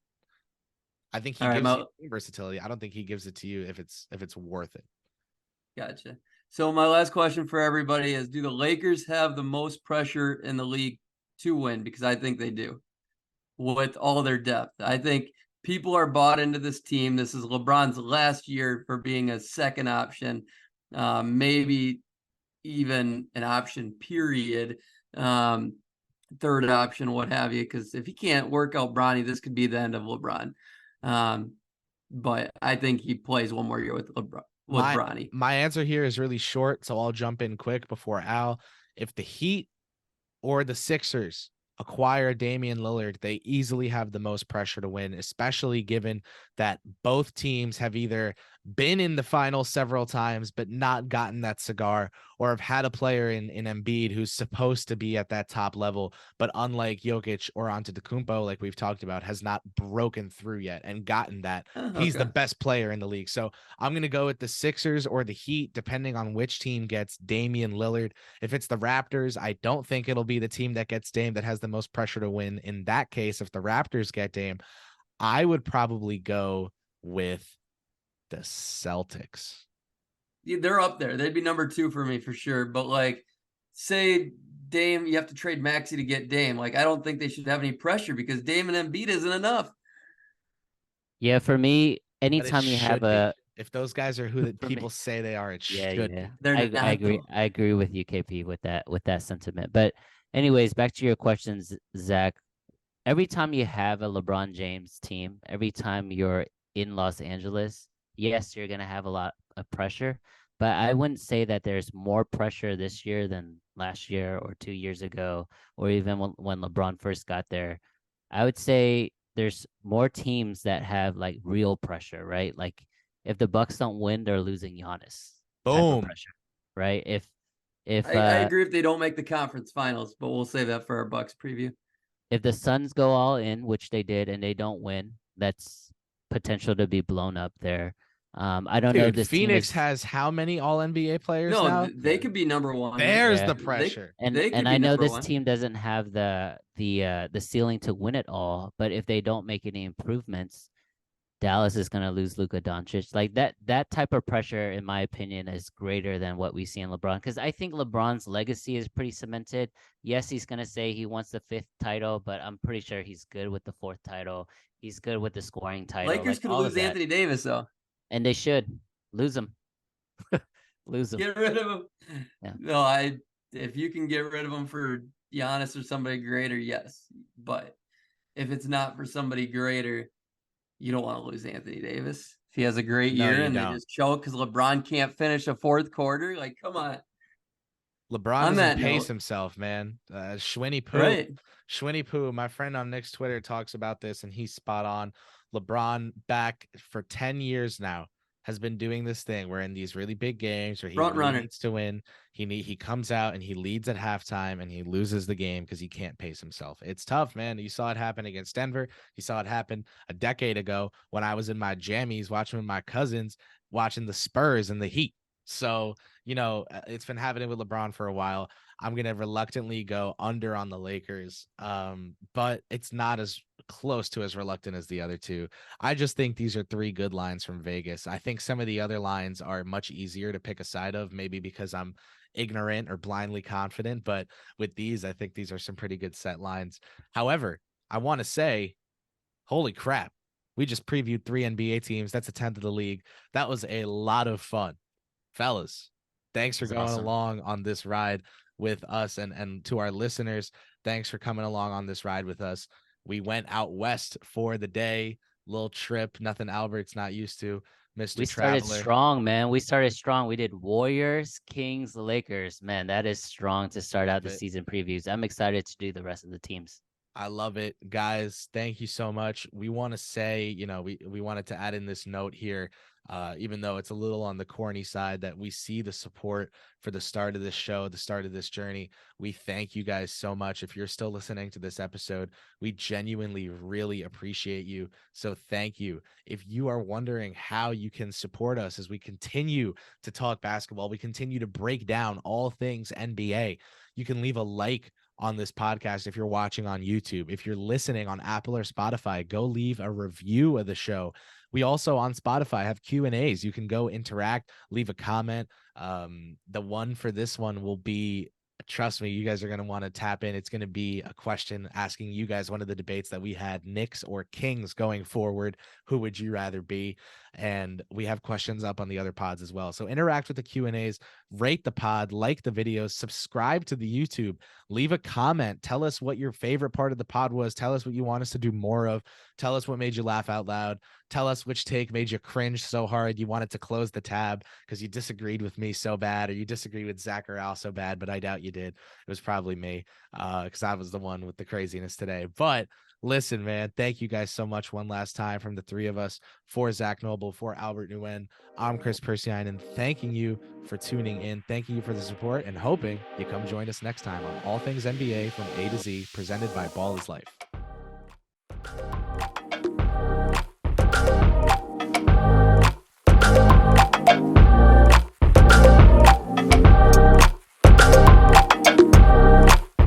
I think he All right, gives you scheme versatility. I don't think he gives it to you if it's worth it. gotcha. So my last question for everybody is: do the Lakers have the most pressure in the league to win? Because I think they do, with all their depth. I think people are bought into this team. This is LeBron's last year for being a second option. Maybe even an option, period. Third option, what have you, because if he can't work out Bronny, this could be the end of LeBron. But I think he plays one more year with Bronny. My answer here is really short, so I'll jump in quick before Al. If the Heat or the Sixers acquire Damian Lillard, they easily have the most pressure to win, especially given that both teams have either been in the finals several times but not gotten that cigar, or have had a player in Embiid who's supposed to be at that top level, but unlike Jokic or Antetokounmpo, like we've talked about, has not broken through yet and gotten that. He's the best player in the league. So I'm going to go with the Sixers or the Heat, depending on which team gets Damian Lillard. If it's the Raptors, I don't think it'll be the team that gets Dame that has the most pressure to win. In that case, if the Raptors get Dame, I would probably go with the Celtics. Yeah, they're up there. They'd be number 2 for me for sure. But like, say Dame, you have to trade Maxey to get Dame. Like, I don't think they should have any pressure because Dame and Embiid isn't enough. Yeah, for me, anytime you have a if those guys are who people say they are, it should be. I agree. I agree with you, KP, with that sentiment. But anyways, back to your questions, Zach. Every time you have a LeBron James team, every time you're in Los Angeles, yes, you're gonna have a lot of pressure. But I wouldn't say that there's more pressure this year than last year or 2 years ago, or even when LeBron first got there. I would say there's more teams that have like real pressure, right? Like if the Bucks don't win, they're losing Giannis. Type of Boom. pressure, right? If I agree if they don't make the conference finals, but we'll save that for our Bucks preview. If the Suns go all in, which they did, and they don't win, that's potential to be blown up there. I don't know. This Phoenix team has how many All NBA players now? They could be number 1. There's the pressure. And I know this team doesn't have the ceiling to win it all, but if they don't make any improvements, Dallas is going to lose Luka Doncic. Like that type of pressure, in my opinion, is greater than what we see in LeBron. Because I think LeBron's legacy is pretty cemented. Yes, he's going to say he wants the 5th title, but I'm pretty sure he's good with the 4th title. He's good with the scoring title. Lakers could lose Anthony Davis, though. And they should lose him. Lose him. Get rid of him. Yeah. No, if you can get rid of him for Giannis or somebody greater, yes. But if it's not for somebody greater, you don't want to lose Anthony Davis. If he has a great year and they just choke because LeBron can't finish a 4th quarter, like, come on. LeBron doesn't pace himself, man. Schwinny Poo. Right. Schwinny Poo, my friend on Nick's Twitter, talks about this, and he's spot on. LeBron, back for 10 years now, has been doing this thing where in these really big games where he really needs to win, he comes out and he leads at halftime and he loses the game because he can't pace himself. It's tough, man. You saw it happen against Denver. You saw it happen a decade ago when I was in my jammies watching with my cousins, watching the Spurs and the Heat. So, it's been happening with LeBron for a while. I'm going to reluctantly go under on the Lakers, but it's not as close to as reluctant as the other two. I just think these are 3 good lines from Vegas. I think some of the other lines are much easier to pick a side of, maybe because I'm ignorant or blindly confident, but with these, I think these are some pretty good set lines. However, I want to say, holy crap, we just previewed 3 NBA teams. That's a 10th of the league. That was a lot of fun. Fellas, thanks for going along on this ride with us, and to our listeners, thanks for coming along on this ride with us. We went out west for the day, little trip, nothing Albert's not used to. Mr. Traveler. Started strong, man. We started strong. We did Warriors, Kings, Lakers. Man, that is strong to start out the season previews. I'm excited to do the rest of the teams. I love it, guys. Thank you so much. We want to say, we wanted to add in this note here, even though it's a little on the corny side, that we see the support for the start of this show, the start of this journey. We thank you guys so much. If you're still listening to this episode, we genuinely really appreciate you. So thank you. If you are wondering how you can support us as we continue to talk basketball, we continue to break down all things NBA, you can leave a like on this podcast. If you're watching on YouTube, if you're listening on Apple or Spotify, go leave a review of the show. We also on Spotify have Q&As. You can go interact, leave a comment. The one for this one will be, trust me, you guys are going to want to tap in. It's going to be a question asking you guys one of the debates that we had, Knicks or Kings going forward. Who would you rather be? And we have questions up on the other pods as well. So interact with the Q&As. rate the pod, like the videos, subscribe to the YouTube, leave a comment, tell us what your favorite part of the pod was, tell us what you want us to do more of, tell us what made you laugh out loud, tell us which take made you cringe so hard you wanted to close the tab because you disagreed with me so bad, or you disagreed with Zach or Al so bad, but I doubt you did. It was probably me, because I was the one with the craziness today. But listen, man, thank you guys so much one last time from the three of us. For Zak Noble, for Albert Nguyen, I'm Kris Pursiainen, thanking you for tuning in, thanking you for the support, and hoping you come join us next time on All Things NBA from A to Z, presented by Ball is Life.